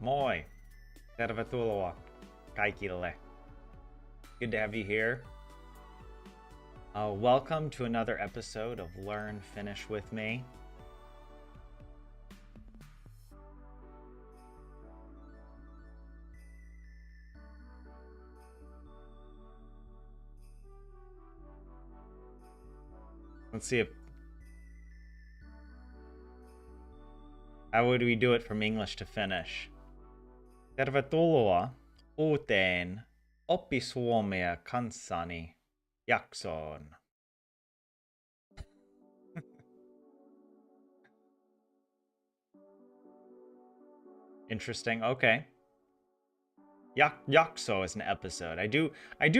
Moi. Tervetuloa kaikille. Good to have you here. Welcome to another episode of Learn Finnish with me. Let's see if... How would we do it from English to Finnish? Tervetuloa uuteen Oppi Suomea kanssani jaksoon. Interesting. Okay. Jakso is an episode. I do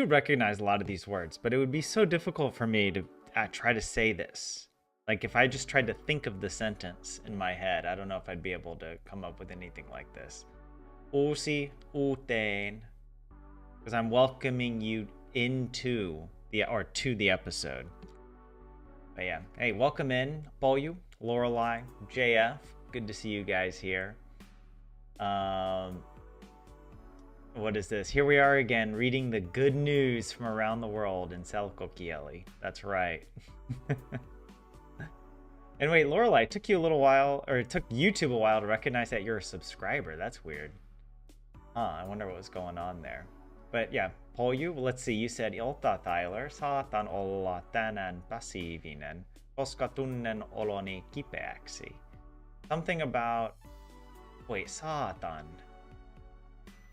recognize a lot of these words, but it would be so difficult for me to try to say this. Like if I just tried to think of the sentence in my head, I don't know if I'd be able to come up with anything like this. Uusi uuteen, because I'm welcoming you into to the episode. But yeah, hey, welcome in, Polju, Lorelei, JF. Good to see you guys here. What is this? Here we are again, reading the good news from around the world in Selkokieli. That's right. And wait, Lorelei, it took you a little while, or it took YouTube a while to recognize that you're a subscriber. That's weird. Huh, I wonder what was going on there. But yeah, Polju, let's see, you said, Ilta Tyler, saatan olla tänään passiivinen, koska tunnen oloni kipeäksi. Something about... Wait, saatan.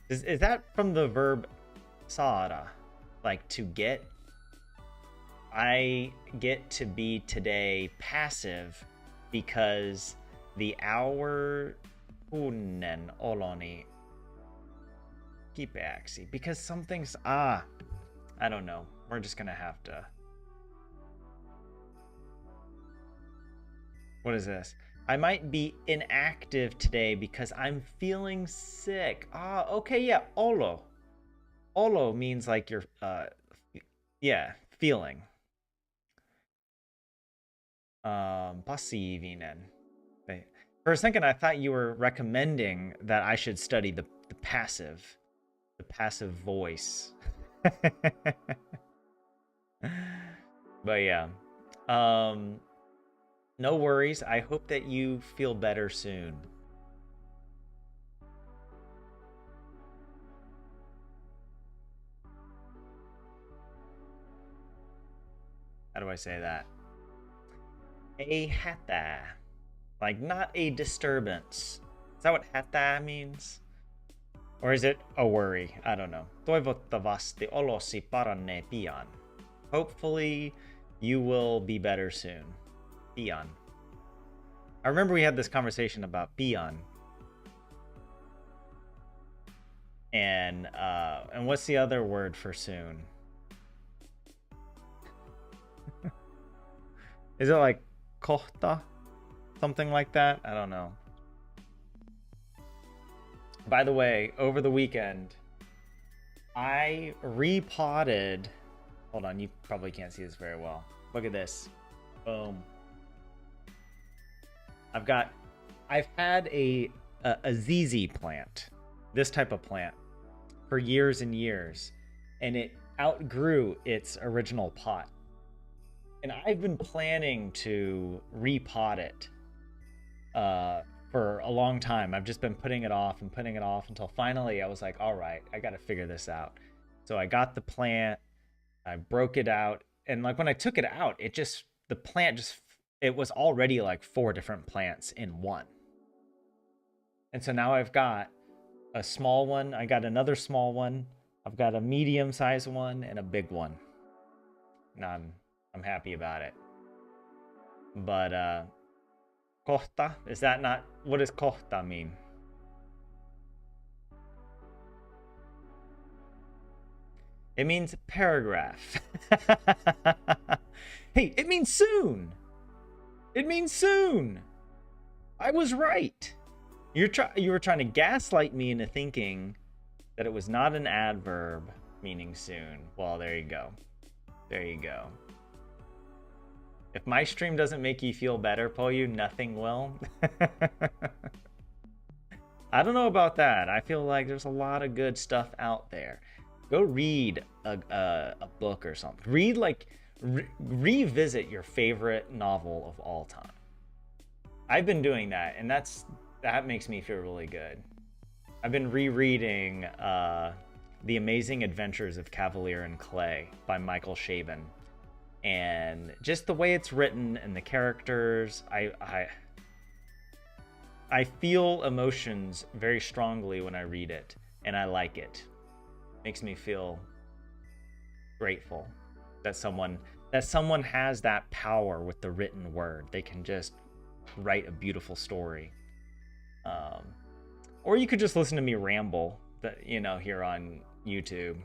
Is that from the verb saada? Like to get? I get to be today passive because the hour tunnen oloni kipeäksi. Because something's... I don't know. We're just gonna have to... What is this? I might be inactive today because I'm feeling sick. Okay, yeah, olo. Olo means like you're, yeah, feeling. Passiivinen. For a second, I thought you were recommending that I should study the passive voice. But yeah, no worries. I hope that you feel better soon. How do I say that? A hätä. Like not a disturbance. Is that what hätä means? Or is it a worry? I don't know. Toivottavasti olosi paranee pian. Hopefully you will be better soon. Pian. I remember we had this conversation about pian. And what's the other word for soon? Is it like kohta? Something like that? I don't know. By the way, over the weekend, I repotted... Hold on, you probably can't see this very well. Look at this. Boom. I've had a ZZ plant, this type of plant, for years and years, and it outgrew its original pot. And I've been planning to repot it for a long time. I've just been putting it off until finally I was like, all right, I got to figure this out. So I got the plant, I broke it out, and like when I took it out, the plant it was already like 4 different plants in one. And so now I've got a small one, I got another small one, I've got a medium-sized one, and a big one. And I'm happy about it. But kohta, is that not... What does kohta mean? It means paragraph. Hey, it means soon. It means soon. I was right. You were trying to gaslight me into thinking that it was not an adverb meaning soon. Well, there you go. There you go. If my stream doesn't make you feel better, Polyu, nothing will. I don't know about that. I feel like there's a lot of good stuff out there. Go read a book or something. Read like revisit your favorite novel of all time. I've been doing that, and that makes me feel really good. I've been rereading The Amazing Adventures of Cavalier and Clay by Michael Chabon, and just the way it's written and the characters, I feel emotions very strongly when I read it, and I like it. Makes me feel grateful that someone has that power with the written word. They can just write a beautiful story. Or you could just listen to me ramble, here on YouTube.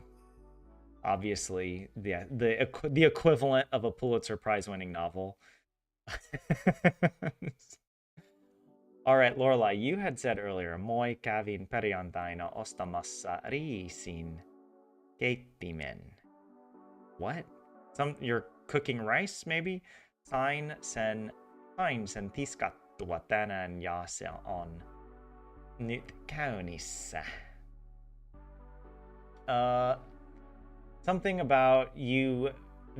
Obviously, the equivalent of a Pulitzer Prize-winning novel. All right, Lorelai, you had said earlier, moi kävin perjantaina ostamassa riisin keittimen. What? You're cooking rice, maybe? Sain sen tiskattua tänään ja se on nyt käynnissä. Something about you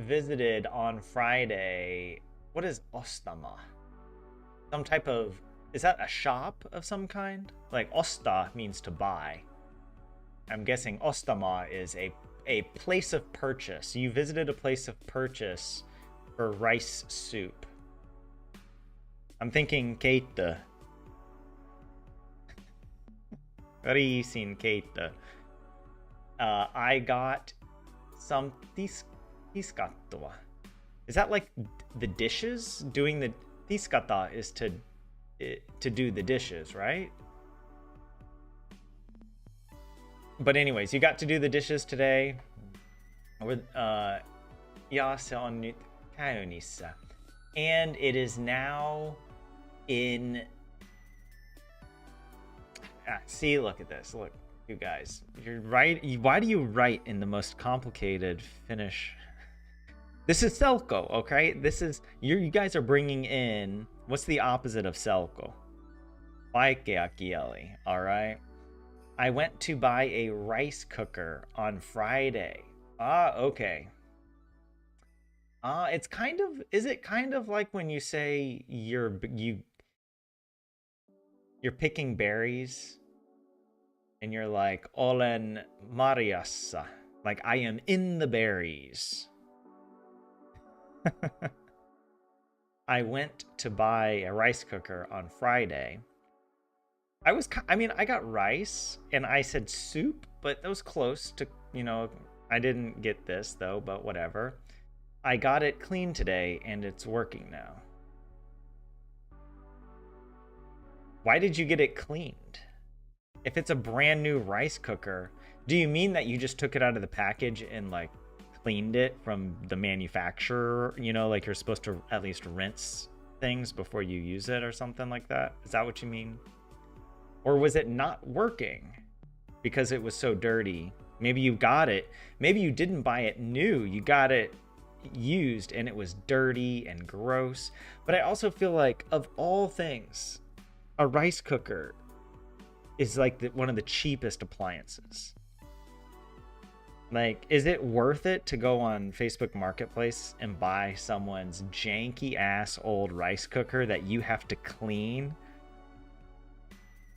visited on Friday. What is ostama? Some type of... Is that a shop of some kind? Like osta means to buy. I'm guessing ostama is a place of purchase. You visited a place of purchase for rice soup. I'm thinking keitto. Riisin keitto. I got some tiskattua. Is that like the dishes? Doing the tiskata is to do the dishes, right? But anyways, you got to do the dishes today. Ja se on nyt käynnissä. And it is now in... see, look at this. Look, you guys. You're right. Why do you write in the most complicated Finnish? This is selko, okay? This is... You guys are bringing in... What's the opposite of selko? Vaikea kieli, all right? I went to buy a rice cooker on Friday. Okay. It's kind of... Is it kind of like when you say you're picking berries and you're like, olen marjassa, like I am in the berries. I went to buy a rice cooker on Friday. I got rice and I said soup, but that was close to, I didn't get this though, but whatever. I got it clean today and it's working now. Why did you get it cleaned? If it's a brand new rice cooker, do you mean that you just took it out of the package and like cleaned it from the manufacturer? Like you're supposed to at least rinse things before you use it or something like that? Is that what you mean? Or was it not working because it was so dirty? Maybe you got it. Maybe you didn't buy it new. You got it used and it was dirty and gross. But I also feel like, of all things, a rice cooker is like one of the cheapest appliances. Like, is it worth it to go on Facebook Marketplace and buy someone's janky ass old rice cooker that you have to clean?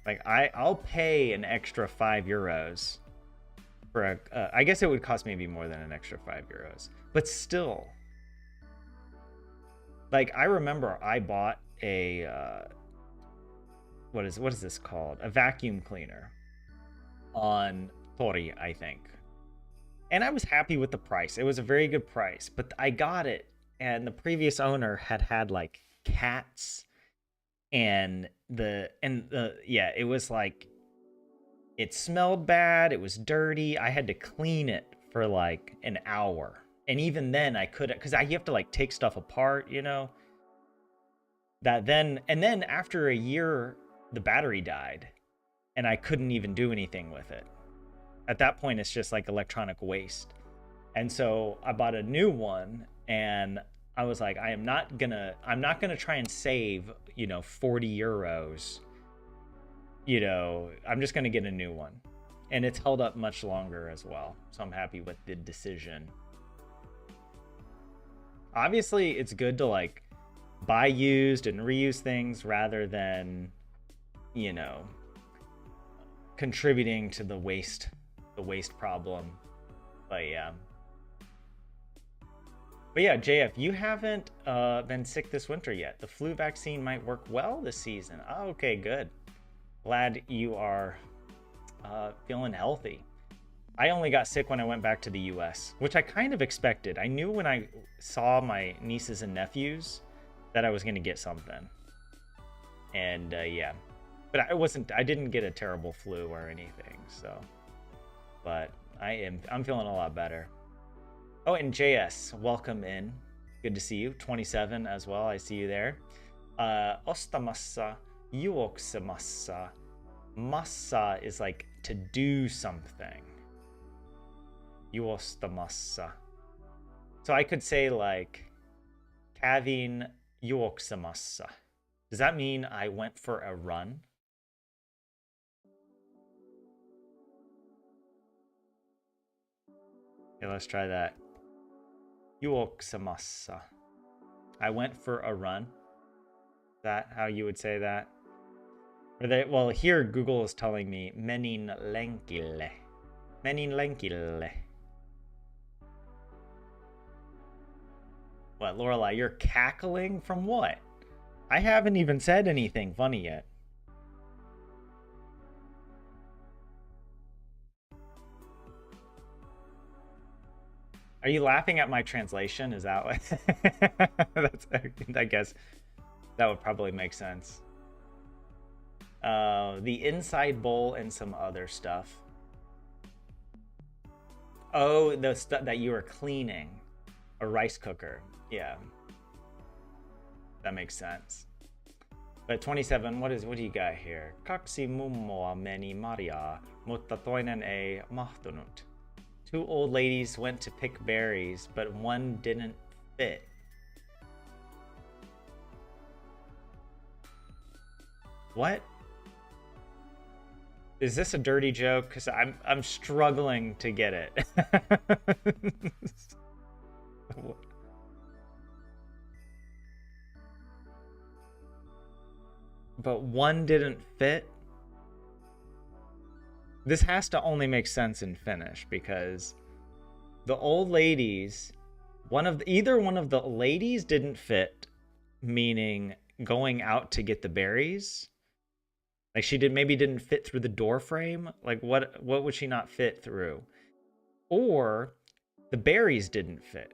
Like, I'll pay an extra €5 for I guess it would cost maybe more than an extra €5, but still. Like, I remember I bought a what is this called? A vacuum cleaner on Tori, I think. And I was happy with the price. It was a very good price, but I got it, and the previous owner had like cats, and it was like, it smelled bad, it was dirty. I had to clean it for like an hour. And even then I couldn't, because you have to like take stuff apart, and then after a year, the battery died and I couldn't even do anything with it. At that point, it's just like electronic waste. And so I bought a new one, and I was like, I'm not gonna try and save, €40 you know, I'm just going to get a new one. And it's held up much longer as well. So I'm happy with the decision. Obviously, it's good to like buy used and reuse things rather than, you know, contributing to the waste problem. But yeah. But yeah, JF, you haven't been sick this winter yet. The flu vaccine might work well this season. Oh, okay, good. Glad you are feeling healthy. I only got sick when I went back to the US, which I kind of expected. I knew when I saw my nieces and nephews that I was going to get something. And yeah, but I didn't get a terrible flu or anything. So, but I'm feeling a lot better. Oh, and JS, welcome in. Good to see you. 27 as well. I see you there. Ostamassa, juoksemassa. Massa is like to do something. Juostamassa. So I could say like kävin juoksemassa. Does that mean I went for a run? Okay, let's try that. Juoksemassa. I went for a run. Is that how you would say that? Well, here Google is telling me menin lenkille. Menin lenkille. What, Lorelai, you're cackling from what? I haven't even said anything funny yet. Are you laughing at my translation? Is that what? I guess that would probably make sense. The inside bowl and some other stuff. Oh, the stuff that you are cleaning. A rice cooker. Yeah. That makes sense. But 27, what do you got here? Kaksi mummoa meni Maria, mutta toinen ei mahtunut. Two old ladies went to pick berries, but one didn't fit. What? Is this a dirty joke? Because I'm struggling to get it. But one didn't fit? This has to only make sense in Finnish because the old ladies, either one of the ladies didn't fit, meaning going out to get the berries. Like she maybe didn't fit through the door frame. Like what would she not fit through? Or the berries didn't fit.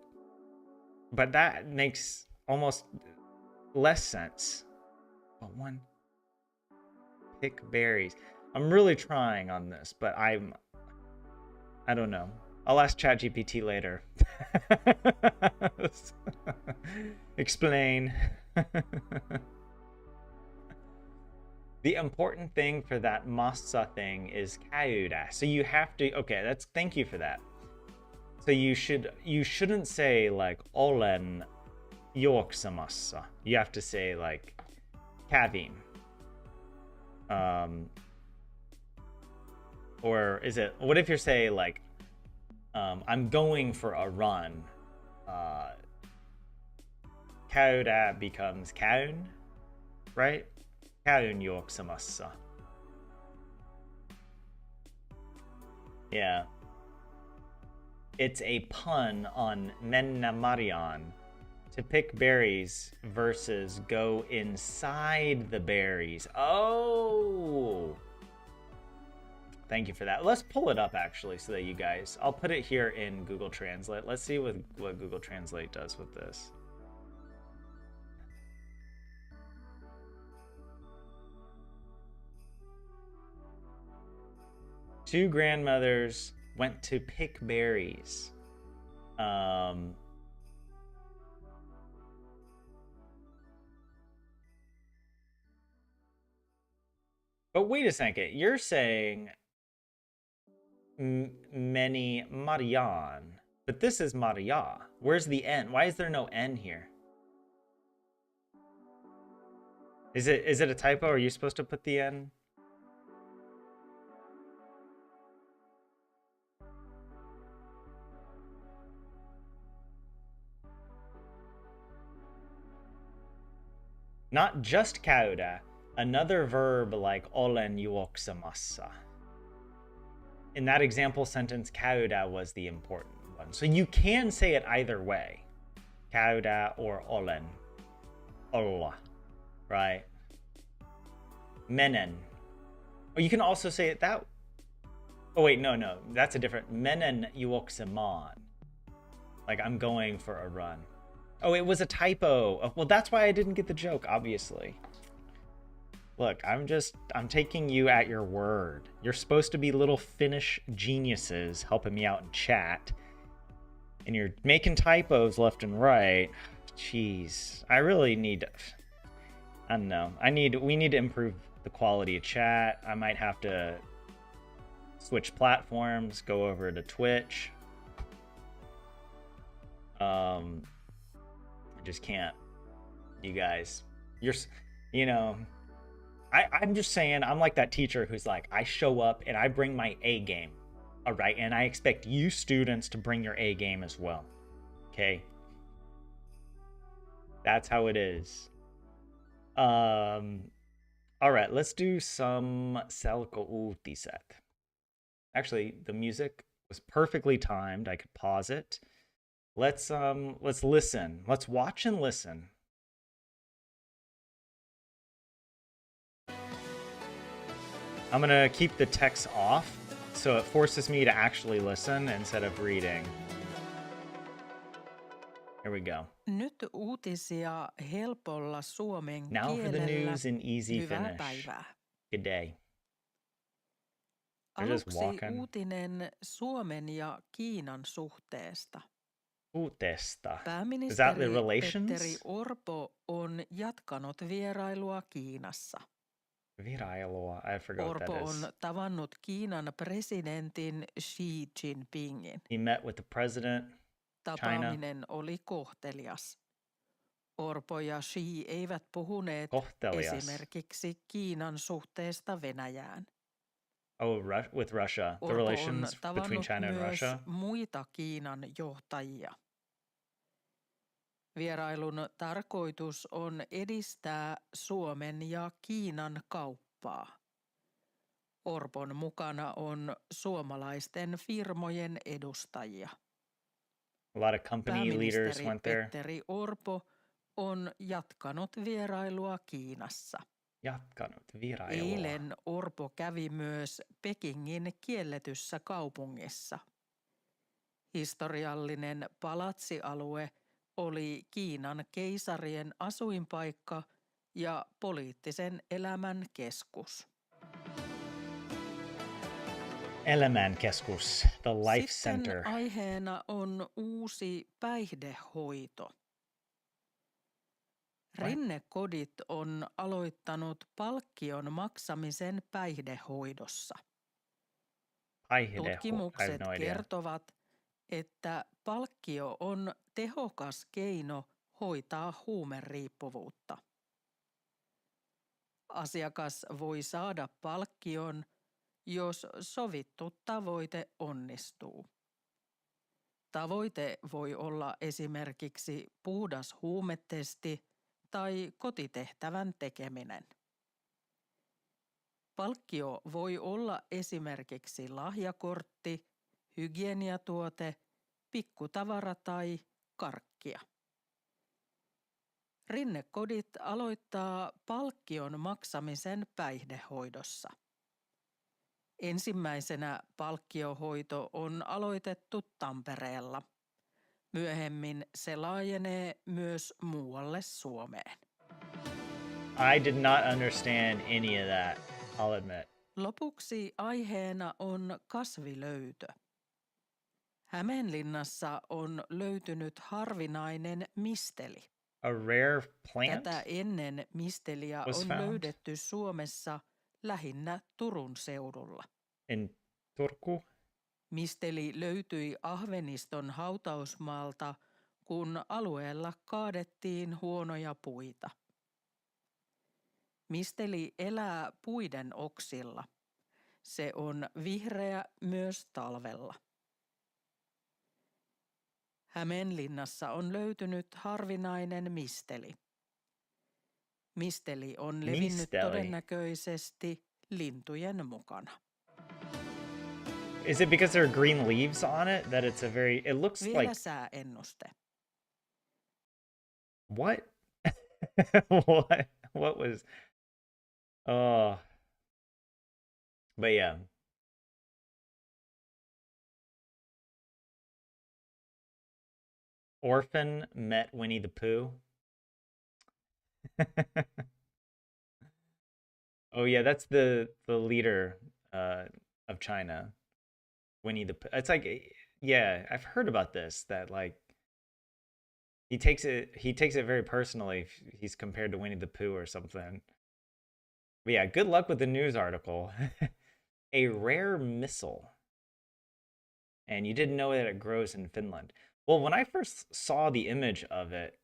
But that makes almost less sense. But one, pick berries. I'm really trying on this, but I don't know. I'll ask ChatGPT later. Explain. The important thing for that massa thing is käydä. So you have to, okay, thank you for that. So you shouldn't say like olen juoksemassa. You have to say like kävin. Or is it, what if you're say like I'm going for a run? Käydä becomes käyn, right? Käyn juoksemassa. Yeah. It's a pun on mennä marjaan, to pick berries versus go inside the berries. Oh! Thank you for that. Let's pull it up actually so that you guys, I'll put it here in Google Translate. Let's see what Google Translate does with this. Two grandmothers went to pick berries. But wait a second, you're saying many Marianne, but this is Maria. Where's the N? Why is there no N here? Is it a typo? Are you supposed to put the N? Not just käydä, another verb like olen juoksemassa. In that example sentence, käydä was the important one. So you can say it either way. Käydä or olen. Olla. Right? Menen. Or you can also say it that. Oh wait, no. That's a different. Menen juoksemaan. Like I'm going for a run. Oh, it was a typo. Oh, well, that's why I didn't get the joke, obviously. Look, I'm taking you at your word. You're supposed to be little Finnish geniuses helping me out in chat. And you're making typos left and right. Jeez. I really need, I don't know. We need to improve the quality of chat. I might have to switch platforms, go over to Twitch. I just can't. You guys, I'm just saying, I'm like that teacher who's like, I show up and I bring my A game. All right. And I expect you students to bring your A game as well. Okay. That's how it is. All right. Let's do some selko-uutiset. Actually, the music was perfectly timed. I could pause it. Let's listen. Let's watch and listen. I'm gonna keep the text off, so it forces me to actually listen instead of reading. Here we go. Nyt uutisia helpolla suomen Now for the kielellä. news in easy Hyvää Finnish. päivää. Good day. They're just Aluksi walking. uutinen Suomen ja Kiinan suhteesta. Uutesta. Is that the Pääministeri relations? Petteri Orpo on jatkanut vierailua Kiinassa. Virailua. I forgot what Orpo that on is. tavannut Kiinan presidentin Xi Jinpingin. He met with the president. Tapaaminen oli kohtelias. Orpo ja Xi eivät puhuneet Kohtelias. esimerkiksi Kiinan suhteesta Venäjään. Oh, with Russia. The Orpo relations on between China and myös Russia. muita Kiinan johtajia. Vierailun tarkoitus on edistää Suomen ja Kiinan kauppaa. Orpon mukana on suomalaisten firmojen edustajia. A lot of company leaders went there. Petteri Orpo on jatkanut vierailua Kiinassa. Jatkanut virailua. Eilen Orpo kävi myös Pekingin kielletyssä kaupungissa. Historiallinen palatsialue oli Kiinan keisarien asuinpaikka ja poliittisen elämän keskus. Elämänkeskus, the life center. Sitten aiheena on uusi päihdehoito. Rinnekodit on aloittanut palkkion maksamisen päihdehoidossa. Tutkimukset kertovat, että palkkio on tehokas keino hoitaa huumeriippuvuutta. Asiakas voi saada palkkion, jos sovittu tavoite onnistuu. Tavoite voi olla esimerkiksi puhdas huumetesti tai kotitehtävän tekeminen. Palkkio voi olla esimerkiksi lahjakortti, hygieniatuote, pikkutavara tai karkkia. Rinnekodit aloittaa palkkion maksamisen päihdehoidossa. Ensimmäisenä palkkiohoito on aloitettu Tampereella. Myöhemmin se laajenee myös muualle Suomeen. I did not understand any of that, I'll admit. Lopuksi aiheena on kasvilöytö. Hämeenlinnassa on löytynyt harvinainen misteli. A rare plant? Tätä ennen misteliä on löydetty Suomessa lähinnä Turun seudulla. In Turku? Misteli löytyi Ahveniston hautausmaalta, kun alueella kaadettiin huonoja puita. Misteli elää puiden oksilla. Se on vihreä myös talvella. Hämeenlinnassa on löytynyt harvinainen misteli. Misteli on levinnyt Misteli. todennäköisesti lintujen mukana. Is it because there are green leaves on it that it's a very... It looks Vielä like... sääennuste. What? What was... Oh. But yeah. Orphan met Winnie the Pooh. Oh yeah, that's the leader of China, Winnie the Pooh. It's like, yeah, I've heard about this, that like he takes it very personally if he's compared to Winnie the Pooh or something. But yeah, good luck with the news article. A rare missile. And you didn't know that it grows in Finland. Well, when I first saw the image of it,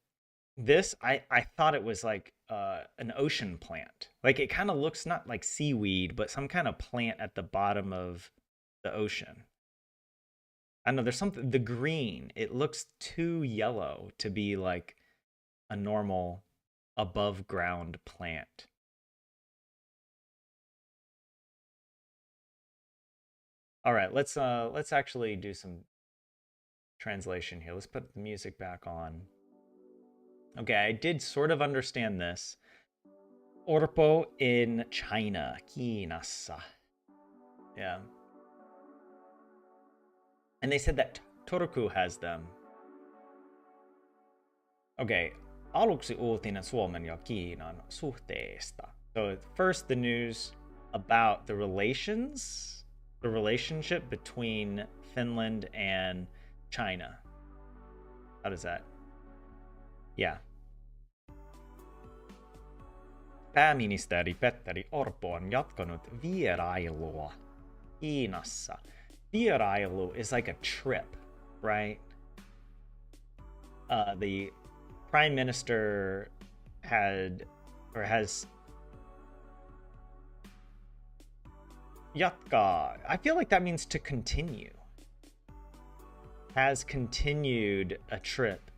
I thought it was like an ocean plant. Like it kind of looks not like seaweed, but some kind of plant at the bottom of the ocean. I don't know, there's something, the green, it looks too yellow to be like a normal above ground plant. All right, let's actually do some translation here. Let's put the music back on. Okay, I did sort of understand this. Orpo in China, Kiinassa. Yeah. And they said that Turku has them. Okay, aluksi uutinen Suomen ja Kiinan suhteesta. So first the news about the relationship between Finland and China. How does that? Yeah. Pääministeri Petteri Orpo on jatkanut vierailua Kiinassa. Vierailu is like a trip, right? The prime minister has jatkaa. I feel like that means to continue. Has continued a trip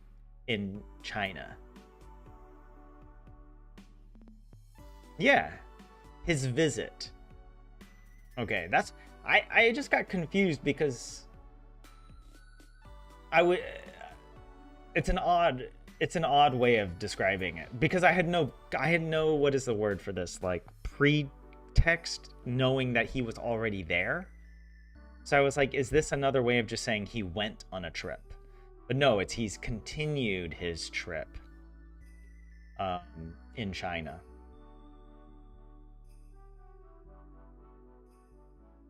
in China. Yeah, his visit. Okay, that's... I just got confused because it's an odd way of describing it, because I had no what is the word for this, like pretext, knowing that he was already there. So I was like, is this another way of just saying he went on a trip? But no, he's continued his trip in China.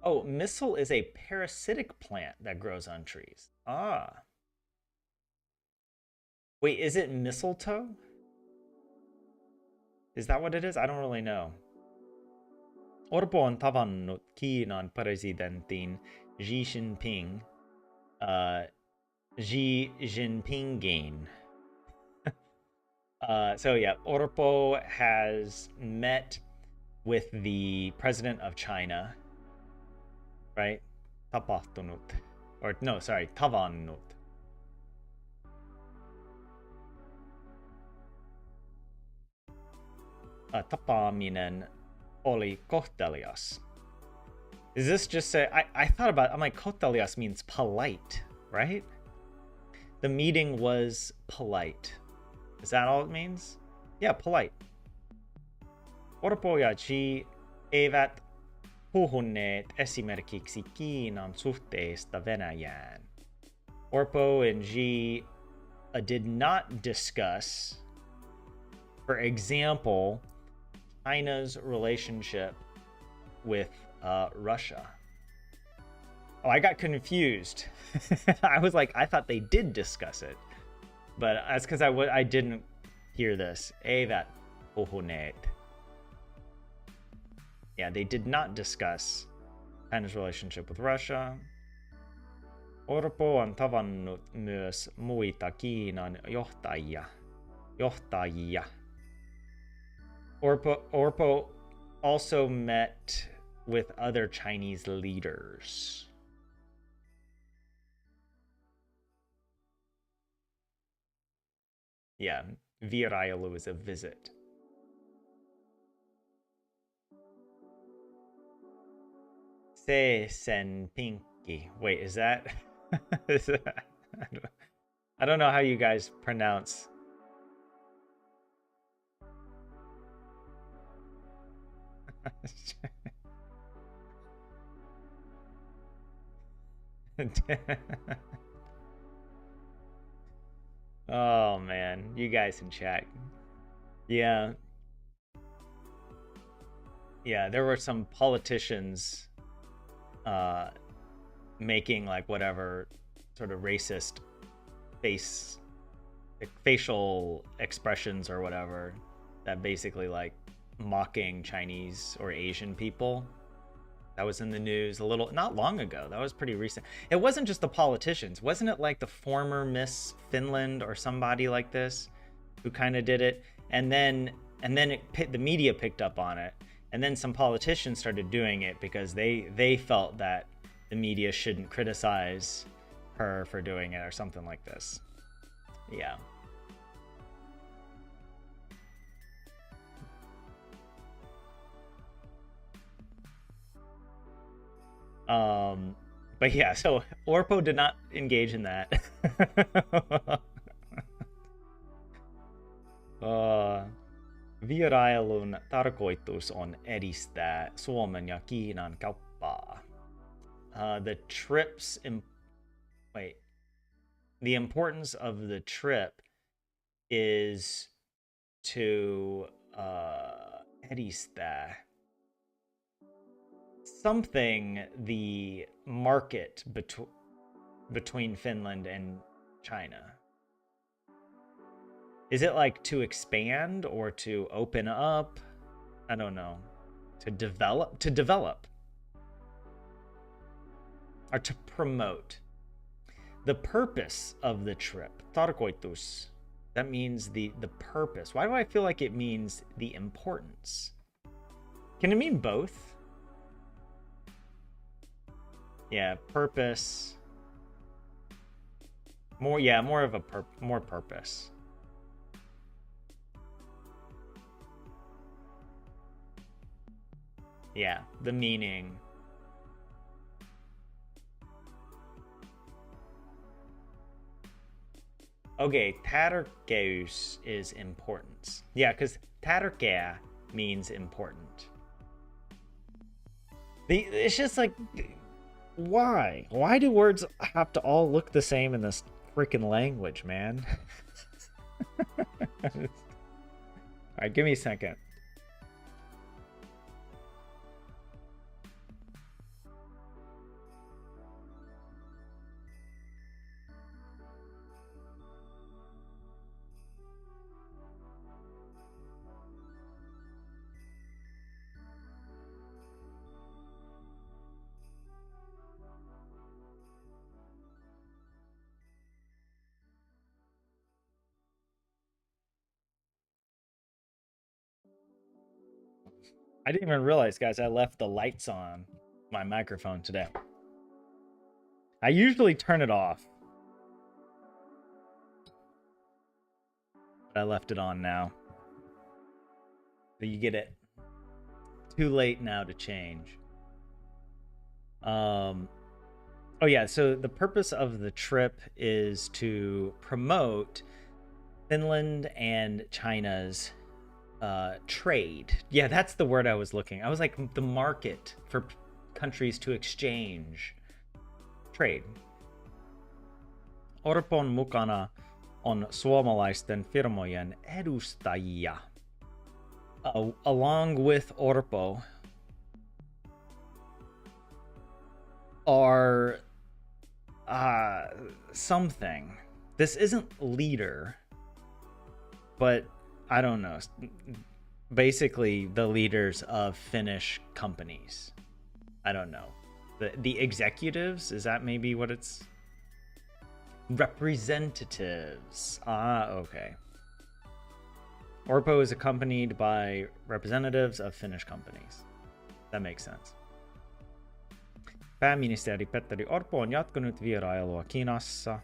Oh, missile is a parasitic plant that grows on trees. Ah. Wait, is it mistletoe? Is that what it is? I don't really know. Orpo on tavannut Kiinan presidentin Xi Jinping. Xi Jinpingin. So yeah, Orpo has met with the president of China. Right? Tapahtunut. Or no, sorry, tavannut. Tapaaminen oli kohtelias. Does this just say... I thought about it. I'm like, kohtelias means polite, right? The meeting was polite. Is that all it means? Yeah, polite. Orpo ja Xi eivät puhuneet esimerkiksi Kiinan suhteesta Venäjään. Orpo and Xi did not discuss, for example, China's relationship with Russia. Oh, I got confused. I was like, I thought they did discuss it, but that's because I didn't hear this. Eivät puhuneet. Yeah, they did not discuss China's relationship with Russia. Orpo on tavannut myös muita Kiinan johtajia. Orpo also met with other Chinese leaders. Yeah, vierailu is a visit. Se sen pinky. Wait, is that? Is that I don't know how you guys pronounce. Oh man, you guys in chat. Yeah. Yeah, there were some politicians uh making like whatever sort of racist face facial expressions or whatever that basically like mocking Chinese or Asian people. That was in the news a little not long ago. That was pretty recent. It wasn't just the politicians. Wasn't it like the former Miss Finland or somebody like this who kind of did it? And then the media picked up on it. And then some politicians started doing it because they felt that the media shouldn't criticize her for doing it or something like this. Yeah. But yeah, so Orpo did not engage in that. Vierailun tarkoitus on edistää Suomen ja Kiinan kauppaa. The trips wait. The importance of the trip is to edistää something the market between Finland and China. Is it like to expand or to open up? I don't know. To develop. Or to promote. The purpose of the trip. Tarkoitus. That means the purpose. Why do I feel like it means the importance? Can it mean both? Yeah, purpose. More of a more purpose. Yeah, the meaning. Okay, tärkeys is importance. Yeah, because tärkeä means important. It's just like, why? Why do words have to all look the same in this freaking language, man? Alright, give me a second. I didn't even realize, guys, I left the lights on my microphone today. I usually turn it off, but I left it on now. But you get it. Too late now to change. Oh yeah, so the purpose of the trip is to promote Finland and China's trade. Yeah, that's the word I was looking. I was like, the market for countries to exchange. Trade. Orpon mukana on suomalaisten firmojen edustajia. Along with Orpo are something. This isn't leader, but I don't know. Basically, the leaders of Finnish companies. I don't know. The executives, is that maybe what it's? Representatives. Okay. Orpo is accompanied by representatives of Finnish companies. That makes sense. Pääministeri Petteri Orpo on jatkunut vierailua Kiinassa.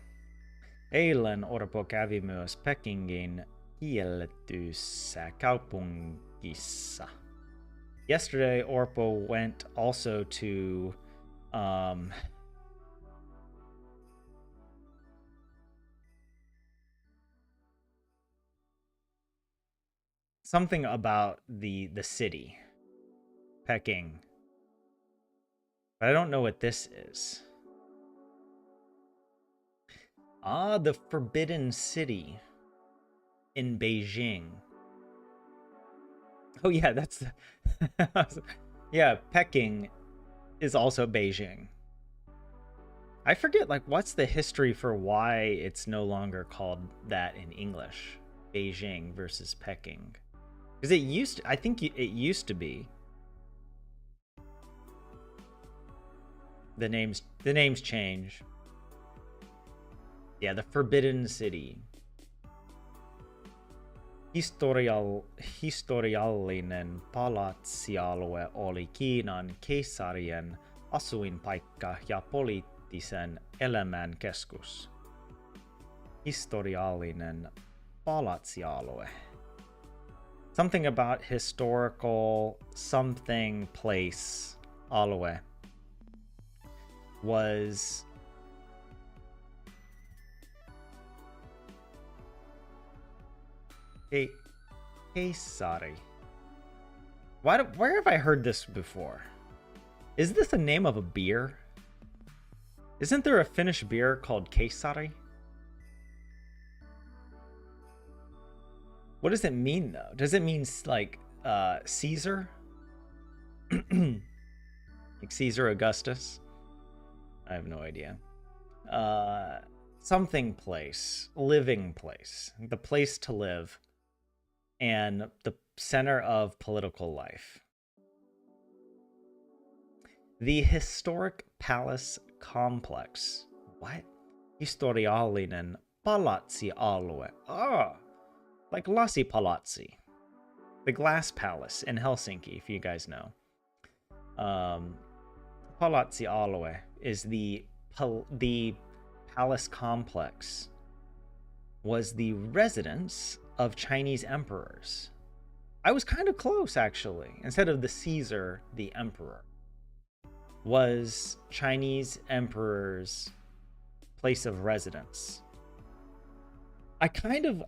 Eilen Orpo kävi myös Pekingin kielletyssä kaupungissa. Yesterday, Orpo went also to Um, something about the city, Peking. But I don't know what this is. Ah, the Forbidden City in Beijing. Oh yeah, that's yeah, Peking is also Beijing. I forget, like, what's the history for why it's no longer called that in English? Beijing versus Peking. Because it used to, I think it used to be. The names change. Yeah, the Forbidden City. Historiallinen palatsialue oli Kiinan keisarien asuinpaikka ja poliittisen elämän keskus. Historiallinen palatsialue. Something about historical something place alue was Keisari. Where have I heard this before? Is this the name of a beer? Isn't there a Finnish beer called Keisari? What does it mean though? Does it mean like Caesar? Like Caesar Augustus? I have no idea. Something place, living place, the place to live, and the center of political life. The historic palace complex. What? Historiallinen palatsialue. Ah, like Lassi Palazzi. The Glass Palace in Helsinki, if you guys know. Palatsialue is the palace complex was the residence of Chinese emperors. I was kind of close, actually. Instead of the Caesar, the emperor was Chinese emperor's place of residence. I kind of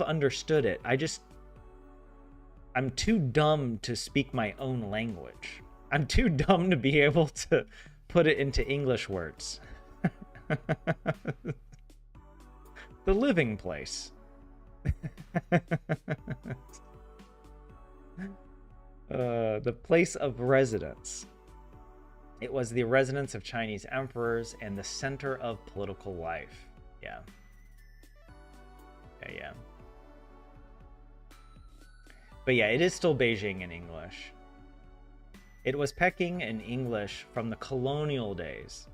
understood it. I'm too dumb to speak my own language. I'm too dumb to be able to put it into English words. The living place. The place of residence. It was the residence of Chinese emperors and the center of political life. Yeah. Yeah. But yeah, it is still Beijing in English. It was Peking in English from the colonial days,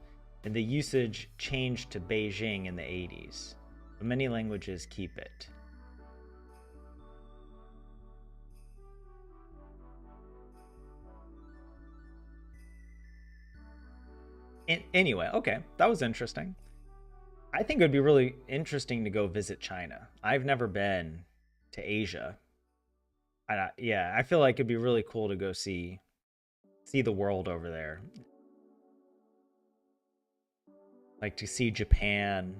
and the usage changed to Beijing in the 80s. But many languages keep it. Anyway, okay, that was interesting. I think it would be really interesting to go visit China. I've never been to Asia. Yeah, I feel like it'd be really cool to go see the world over there. Like to see Japan,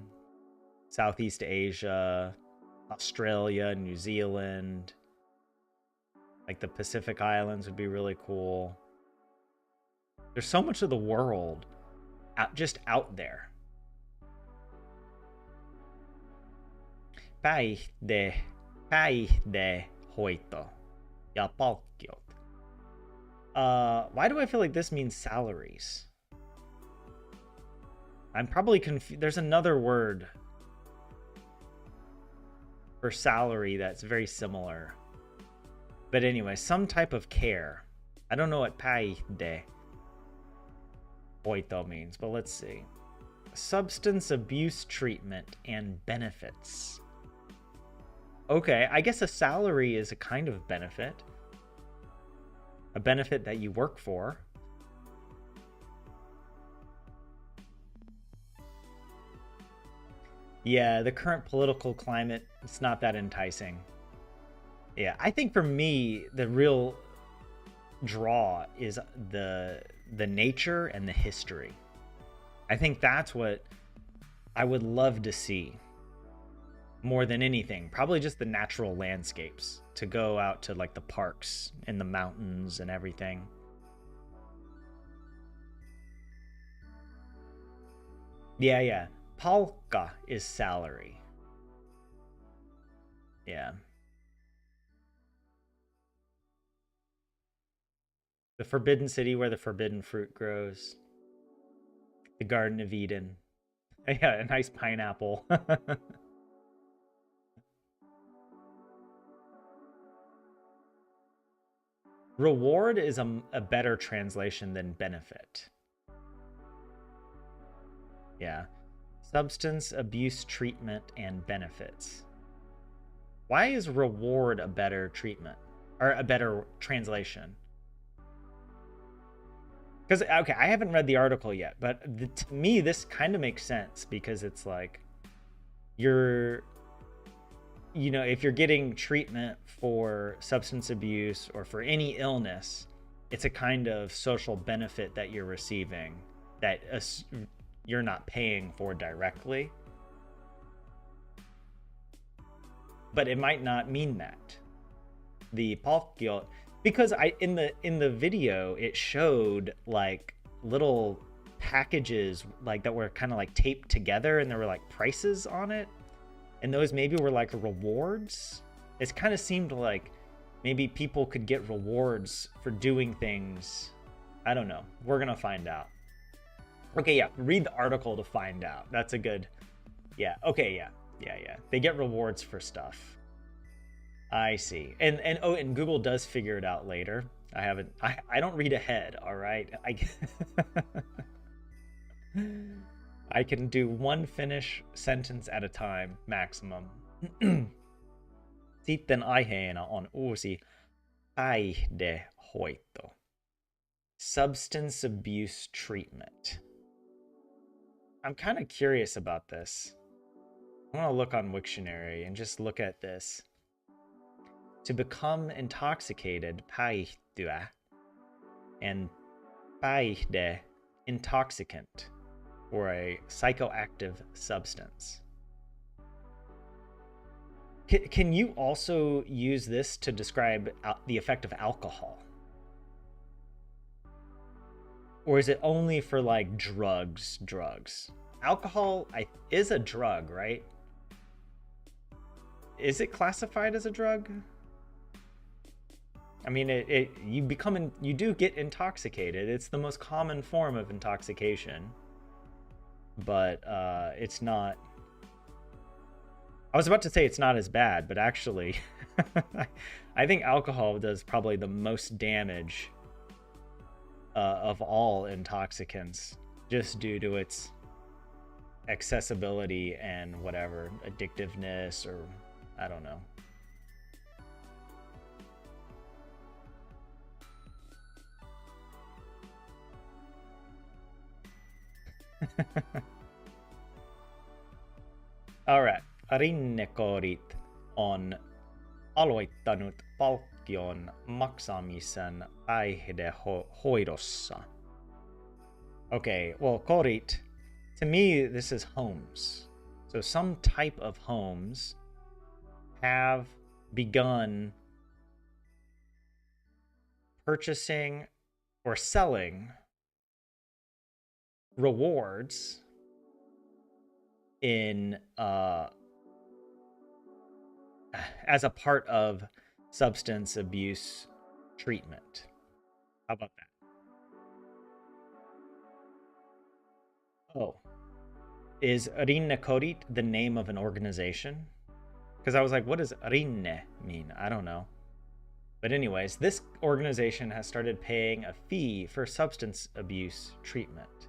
Southeast Asia, Australia, New Zealand. Like the Pacific Islands would be really cool. There's so much of the world just out there. Päihdehoito ja palkkiot. Why do I feel like this means salaries? I'm probably confused. There's another word for salary that's very similar. But anyway, some type of care. I don't know what päihdehoito means, but let's see. Substance abuse treatment and benefits. Okay, I guess a salary is a kind of benefit. A benefit that you work for. Yeah, the current political climate, it's not that enticing. Yeah, I think for me, the real draw is the nature and the history. I think that's what I would love to see more than anything. Probably just the natural landscapes, to go out to like the parks and the mountains and everything. Yeah, yeah. Palka is salary. Yeah. The Forbidden City where the forbidden fruit grows. The Garden of Eden. Yeah, a nice pineapple. Reward is a better translation than benefit. Yeah. Substance abuse treatment and benefits. Why is reward a better treatment or a better translation? Because, okay, I haven't read the article yet, but to me, this kind of makes sense because it's like you're, if you're getting treatment for substance abuse or for any illness, it's a kind of social benefit that you're receiving that you're not paying for directly. But it might not mean that. The palkkio, because in the video it showed like little packages like that were kind of like taped together and there were like prices on it, and those maybe were like rewards. It kind of seemed like maybe people could get rewards for doing things. I don't know. We're gonna find out. Okay, yeah, read the article to find out. That's a good, yeah, okay, yeah. They get rewards for stuff. I see. And Google does figure it out later. I don't read ahead, all right? I can do one Finnish sentence at a time, maximum. Sitten aiheena on uusi päihdehoito. Substance abuse treatment. I'm kind of curious about this. I want to look on Wiktionary and just look at this. To become intoxicated, päihtyä, and päihde, intoxicant, or a psychoactive substance. Can you also use this to describe the effect of alcohol? Or is it only for like drugs? Alcohol is a drug, right? Is it classified as a drug? I mean, you do get intoxicated. It's the most common form of intoxication, but it's not. I was about to say it's not as bad, but actually, I think alcohol does probably the most damage of all intoxicants, just due to its accessibility and whatever addictiveness, or I don't know. Alright, rinnekodit on aloittanut palkkion maksamisen päihdehoidossa. Okay, well, kodit, to me, this is homes. So some type of homes have begun purchasing or selling rewards in as a part of substance abuse treatment. How about that? Oh, is Rinne Kodit the name of an organization? Because I was like, what does Rinne mean? I don't know. But anyways, this organization has started paying a fee for substance abuse treatment.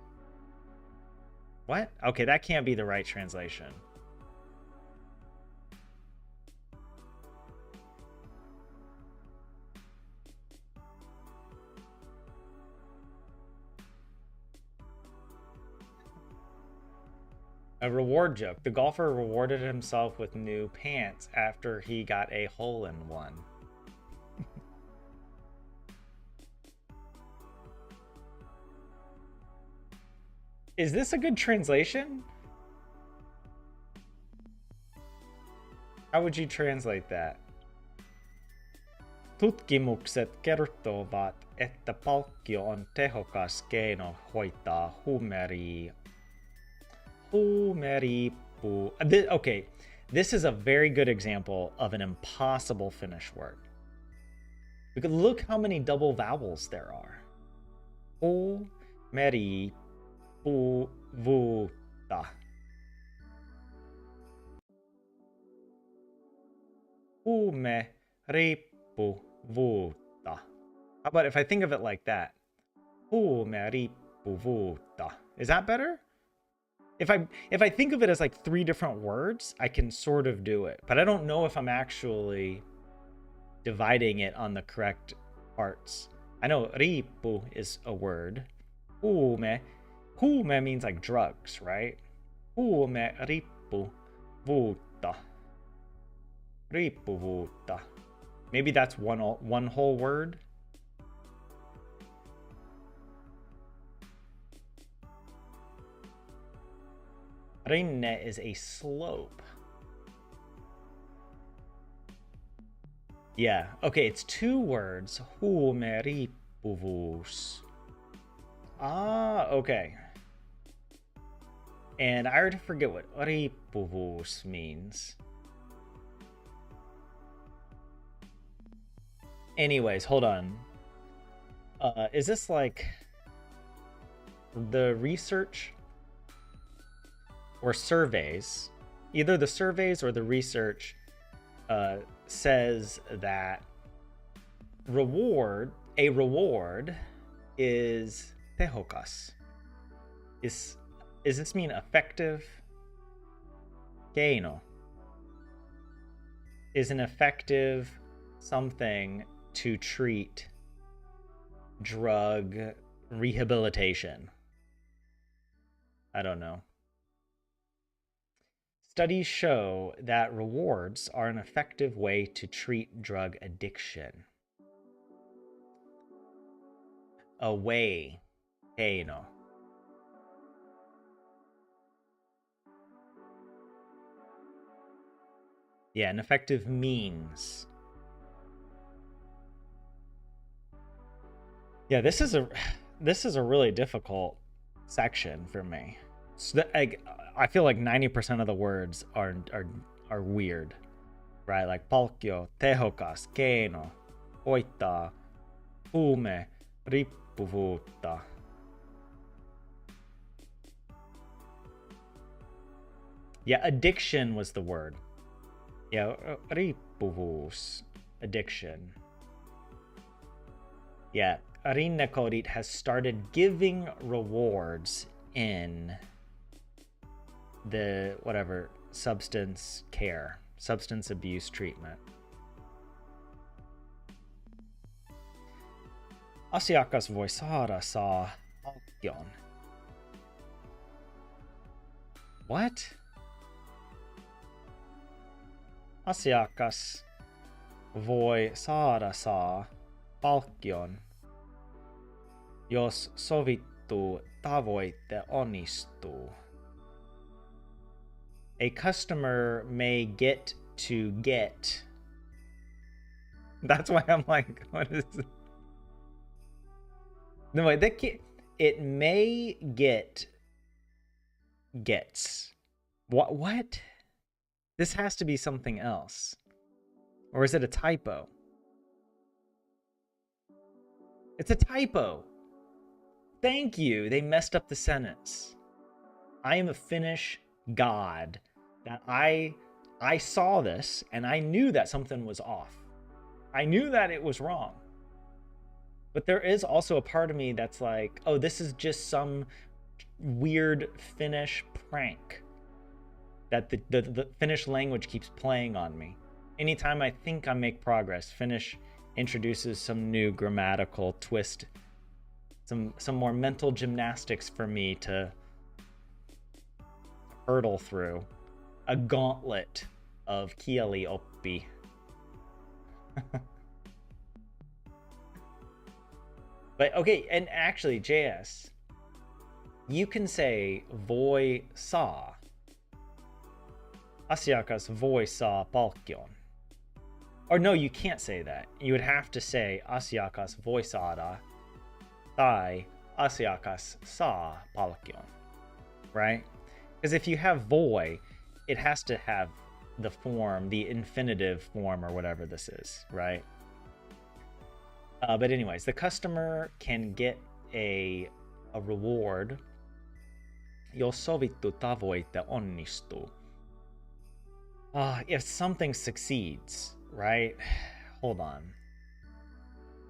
What? Okay, that can't be the right translation. A reward joke. The golfer rewarded himself with new pants after he got a hole-in-one. Is this a good translation? How would you translate that? Tutkimukset kertovat, että palkkio on tehokas keino hoitaa Okay, this is a very good example of an impossible Finnish word. Because look how many double vowels there are. Huumeriippuvuutta. Huumeriippuvuutta. How about if I think of it like that? Huumeriippuvuutta. Is that better? If I think of it as like 3 different words, I can sort of do it. But I don't know if I'm actually dividing it on the correct parts. I know riippu is a word. Huume means like drugs, right? Huumeriippuvuutta. Riippuvuutta. Maybe that's one whole word. Rinne is a slope. Yeah, okay, it's 2 words. Huumeriippuvuus. Ah, okay. And I already forget what riippuvuus means. Anyways, hold on. Is this like the research or surveys? Either the surveys or the research says that a reward is tehokas. Does this mean effective? Keino is an effective something to treat drug rehabilitation. I don't know. Studies show that rewards are an effective way to treat drug addiction. A way, keino. Yeah, an effective means. Yeah, this is a really difficult section for me. So I feel like 90% of the words are weird, right? Like palkkio, tehokas, keino, hoitaa, huume, riippuvuutta. Yeah, addiction was the word. Yeah, riippuvuus, addiction. Yeah, Rinnekodit has started giving rewards in the whatever substance abuse treatment. Asiakas voi saada palkkion. What? Asiakas voi saada palkkion, jos sovittu tavoite onnistuu. A customer may get to get. That's why I'm like, what is it? No, wait, it may gets. What? This has to be something else. Or is it a typo? It's a typo. Thank you. They messed up the sentence. I am a Finnish god. That I saw this and I knew that something was off. I knew that it was wrong. But there is also a part of me that's like, oh, this is just some weird Finnish prank that the Finnish language keeps playing on me. Anytime I think I make progress, Finnish introduces some new grammatical twist, some more mental gymnastics for me to hurdle through. A gauntlet of kieli oppi. But okay, and actually, JS, You can say voi saa. Asiakas voi saa palkkion. Or no, you can't say that. You would have to say asiakas voi saada tai asiakas saa palkkion. Right? Because if you have voi, it has to have the form, the infinitive form or whatever this is, right? But anyways, the customer can get a reward. Jos sovittu tavoite onnistuu. If something succeeds, right? Hold on.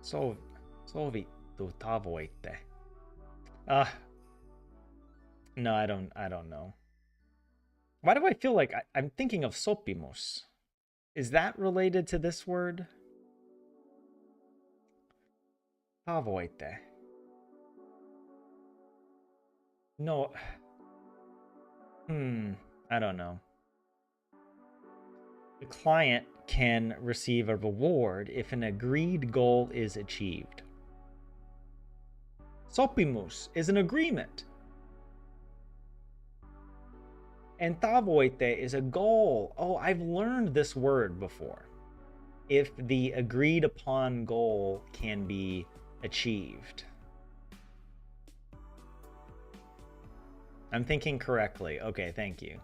Sovittu tavoite. No, I don't know. Why do I feel like I'm thinking of sopimus? Is that related to this word? Tavoite. No. I don't know. The client can receive a reward if an agreed goal is achieved. Sopimus is an agreement. And tavoite is a goal. Oh, I've learned this word before. If the agreed upon goal can be achieved. I'm thinking correctly. Okay, thank you.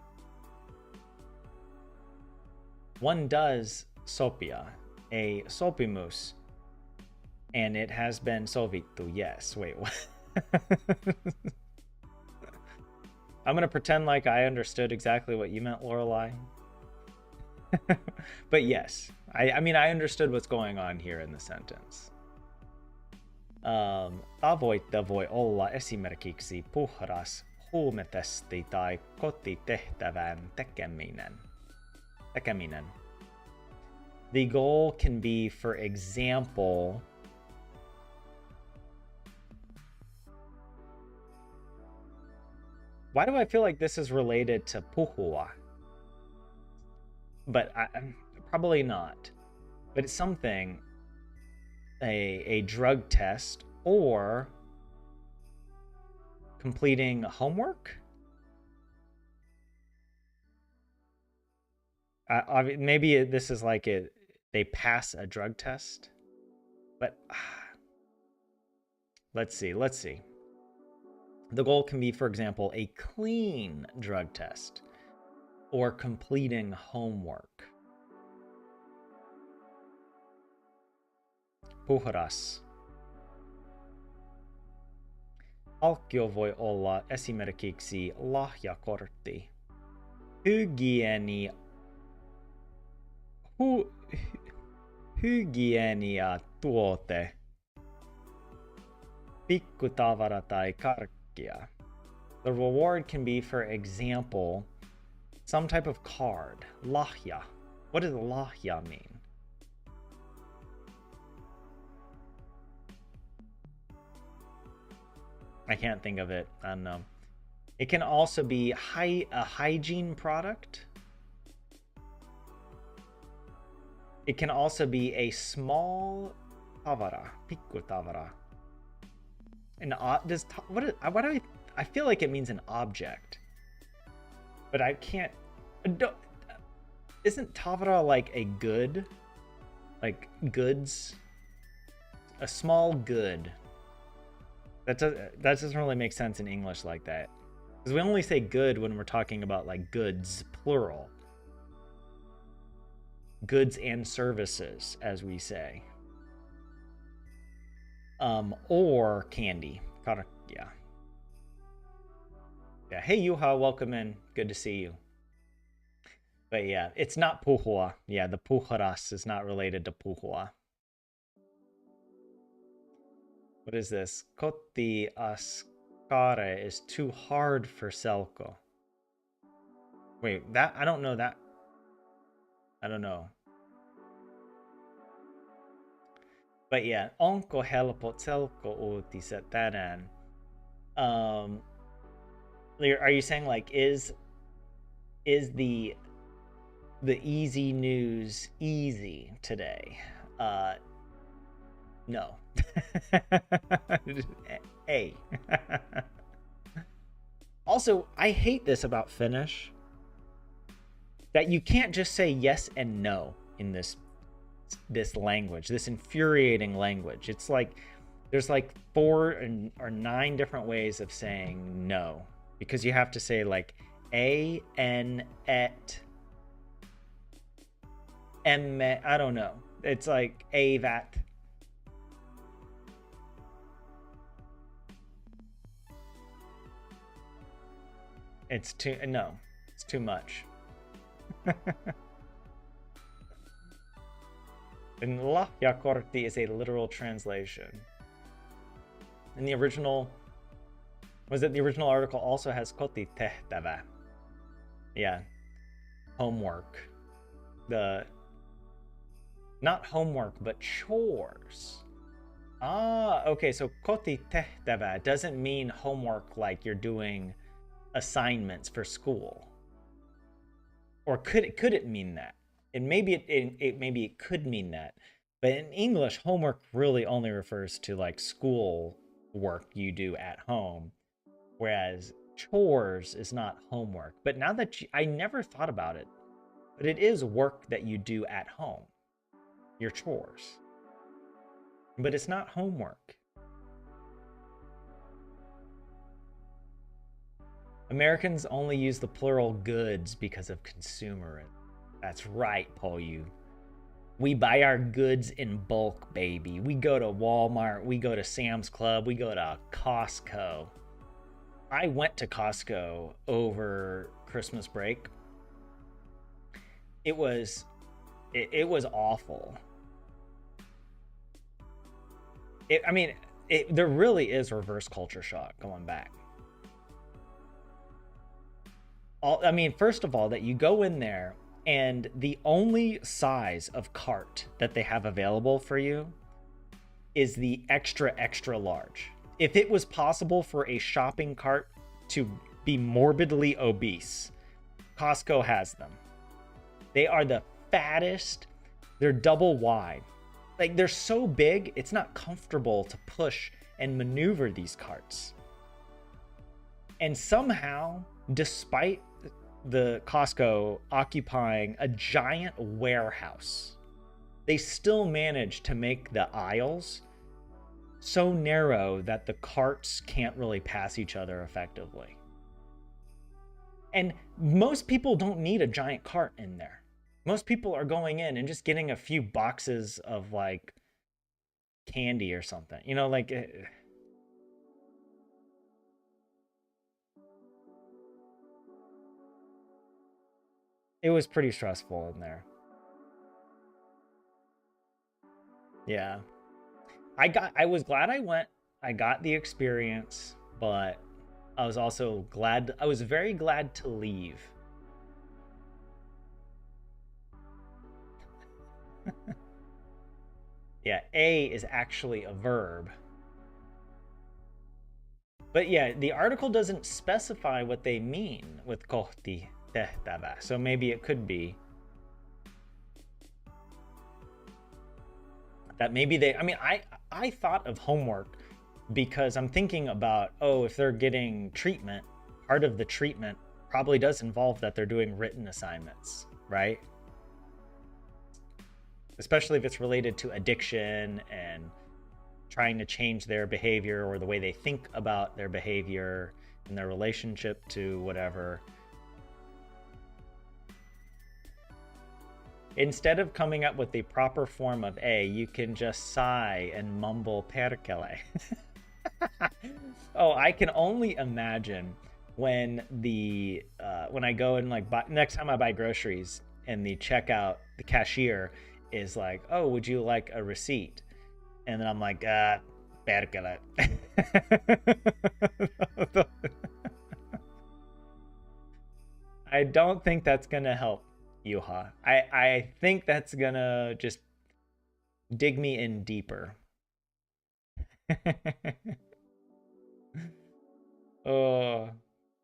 One does sopia, a sopimus, and it has been sovittu. Yes, wait, what? I'm going to pretend like I understood exactly what you meant, Lorelai. But yes, I mean, I understood what's going on here in the sentence. Tavoite voi olla esimerkiksi puhdas huumetesti tai kotitehtävän tekeminen. The goal can be, for example, why do I feel like this is related to puhua? But probably not. But it's something, a drug test or completing homework. Maybe this is like they pass a drug test, but let's see. The goal can be, for example, a clean drug test or completing homework. Puhdas. Palkkio voi olla esimerkiksi lahjakortti. Hygieniatuote. Pikkutavara tai karkkia. The reward can be, for example, some type of card. Lahja. What does lahja mean? I can't think of it. I don't know. It can also be a hygiene product. It can also be a small tavara, pikkutavara. I feel like it means an object, but I can't. Isn't tavara like a good, like goods? A small good. That doesn't really make sense in English like that, because we only say good when we're talking about like goods, plural. Goods and services, as we say. Or candy. Yeah. Yeah. Hey, Yuha, welcome in. Good to see you. But yeah, it's not puhua. Yeah, the puharas is not related to puhua. What is this? Kotti askare is too hard for Selko. Wait, that I don't know that. I don't know. But yeah, onko helpot selko-uutiset tänään? Are you saying like is the easy news easy today? No. A. Also, I hate this about Finnish, that you can't just say yes and no in this language, this infuriating language. It's like there's like 4 or 9 different ways of saying no, because you have to say like a, n, et, emme. I don't know. It's like a that. It's too no. It's too much. And lahjakortti is a literal translation. And the original was that the original article also has kotitehtävä. Yeah. Homework. The not homework, but chores. Ah, okay, so kotitehtävä doesn't mean homework like you're doing assignments for school. Or could it mean that? And maybe it could mean that. But in English, homework really only refers to like school work you do at home, whereas chores is not homework. But now that I never thought about it, but it is work that you do at home, your chores. But it's not homework. Americans only use the plural goods because of consumerism. That's right, Poyu. We buy our goods in bulk, baby. We go to Walmart, we go to Sam's Club, we go to Costco. I went to Costco over Christmas break. It was awful. There really is reverse culture shock going back. First of all, that you go in there and the only size of cart that they have available for you is the extra, extra large. If it was possible for a shopping cart to be morbidly obese, Costco has them. They are the fattest. They're double wide. Like, they're so big, it's not comfortable to push and maneuver these carts. And somehow, despite the Costco occupying a giant warehouse, they still manage to make the aisles so narrow that the carts can't really pass each other effectively. And most people don't need a giant cart in there. Most people are going in and just getting a few boxes of like candy or something, like it was pretty stressful in there. Yeah. I was glad I went. I got the experience, but I was also glad. I was very glad to leave. Yeah, a is actually a verb. But yeah, the article doesn't specify what they mean with kohti tehtävä, so maybe it could be that maybe I thought of homework because I'm thinking about, if they're getting treatment, part of the treatment probably does involve that they're doing written assignments, right? Especially if it's related to addiction and trying to change their behavior or the way they think about their behavior and their relationship to whatever. Instead of coming up with the proper form of A, you can just sigh and mumble perkele. I can only imagine when I go and next time I buy groceries and the cashier is like, "Oh, would you like a receipt?" And then I'm like, perkele. I don't think that's gonna help, Yuha. I think that's gonna just dig me in deeper. Oh,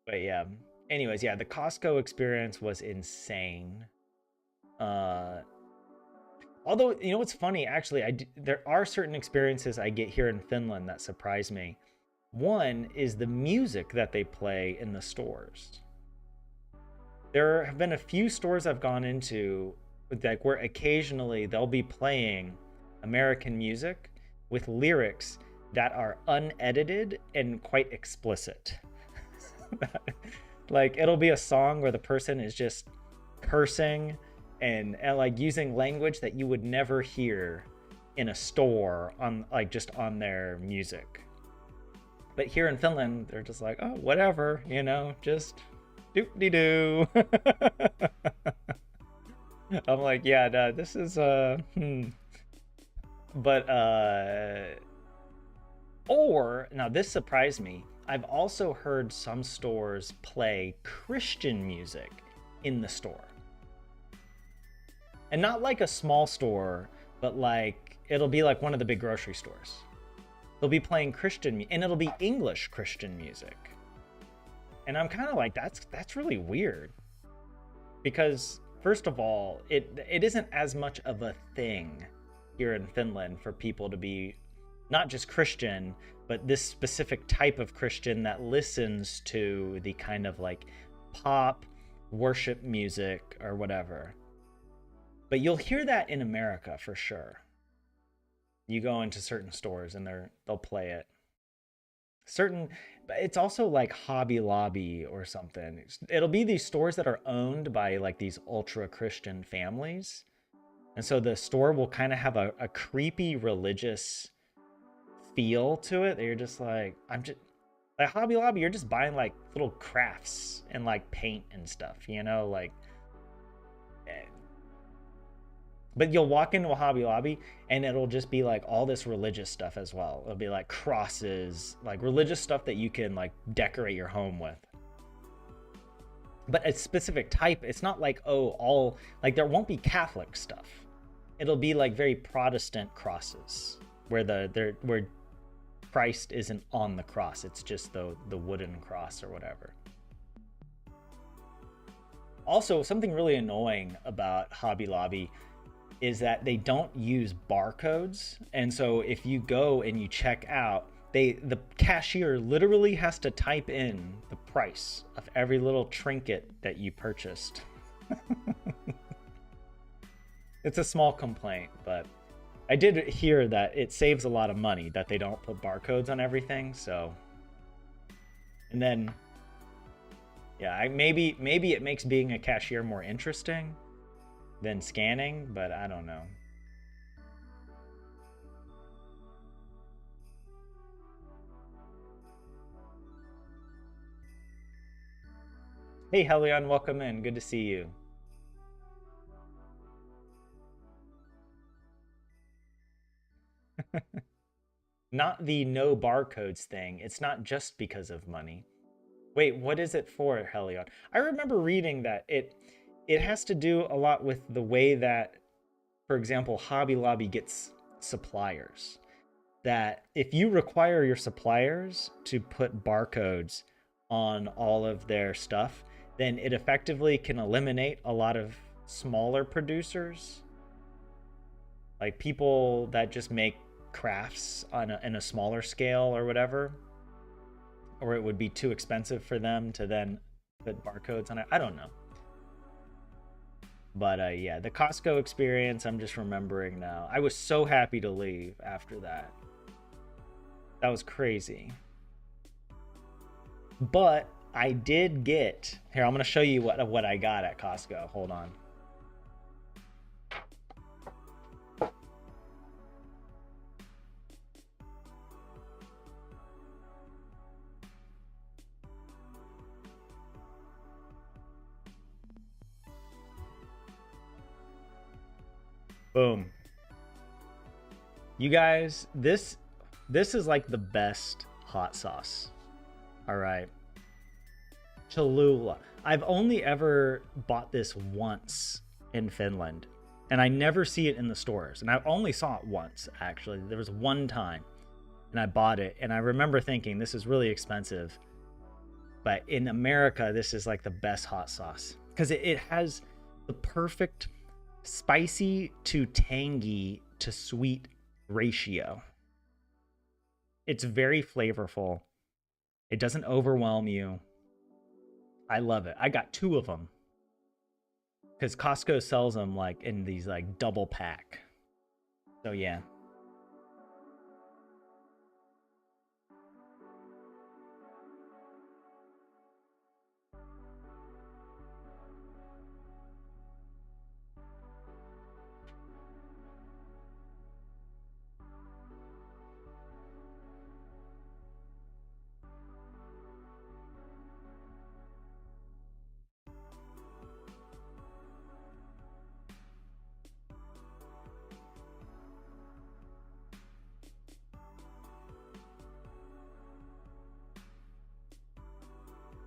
but yeah. Anyways, yeah, the Costco experience was insane. Although, what's funny, actually, there are certain experiences I get here in Finland that surprise me. One is the music that they play in the stores. There have been a few stores I've gone into like where occasionally they'll be playing American music with lyrics that are unedited and quite explicit. Like it'll be a song where the person is just cursing and like using language that you would never hear in a store on like just on their music. But here in Finland, they're just like, oh, whatever, just doop-de-doo. I'm like, yeah, no, this is But or now this surprised me. I've also heard some stores play Christian music in the store. And not like a small store, but like it'll be like one of the big grocery stores. They'll be playing Christian and it'll be English Christian music. And I'm kind of like, that's really weird. Because first of all, it isn't as much of a thing here in Finland for people to be not just Christian, but this specific type of Christian that listens to the kind of like pop worship music or whatever. But you'll hear that in America for sure. You go into certain stores and they'll play it. But it's also like Hobby Lobby or something. It'll be these stores that are owned by like these ultra Christian families. And so the store will kind of have a creepy religious feel to it. That you're just like, like Hobby Lobby, you're just buying like little crafts and like paint and stuff, like. But you'll walk into a Hobby Lobby and it'll just be like all this religious stuff as well. It'll be like crosses, like religious stuff that you can like decorate your home with. But a specific type, it's not like, all, like there won't be Catholic stuff. It'll be like very Protestant crosses where Christ isn't on the cross. It's just the wooden cross or whatever. Also, something really annoying about Hobby Lobby is that they don't use barcodes. And so if you go and you check out, the cashier literally has to type in the price of every little trinket that you purchased. It's a small complaint, but I did hear that it saves a lot of money that they don't put barcodes on everything. So, and then, yeah, maybe it makes being a cashier more interesting than scanning, but I don't know. Hey Helion, welcome in. Good to see you. Not the no barcodes thing. It's not just because of money. Wait, what is it for, Helion? I remember reading that it has to do a lot with the way that, for example, Hobby Lobby gets suppliers. That if you require your suppliers to put barcodes on all of their stuff, then it effectively can eliminate a lot of smaller producers. Like people that just make crafts in a smaller scale or whatever. Or it would be too expensive for them to then put barcodes on it. I don't know. But yeah, the Costco experience, I'm just remembering now. I was so happy to leave after that. That was crazy. But I did get... Here, I'm going to show you what I got at Costco. Hold on. Boom. You guys, this is like the best hot sauce. All right. Cholula. I've only ever bought this once in Finland, and I never see it in the stores. And I only saw it once, actually. There was one time, and I bought it, and I remember thinking, this is really expensive. But in America, this is like the best hot sauce because it has the perfect spicy to tangy to sweet ratio. It's very flavorful. It doesn't overwhelm you. I love it. I got 2 of them because Costco sells them like in these like double pack. So yeah.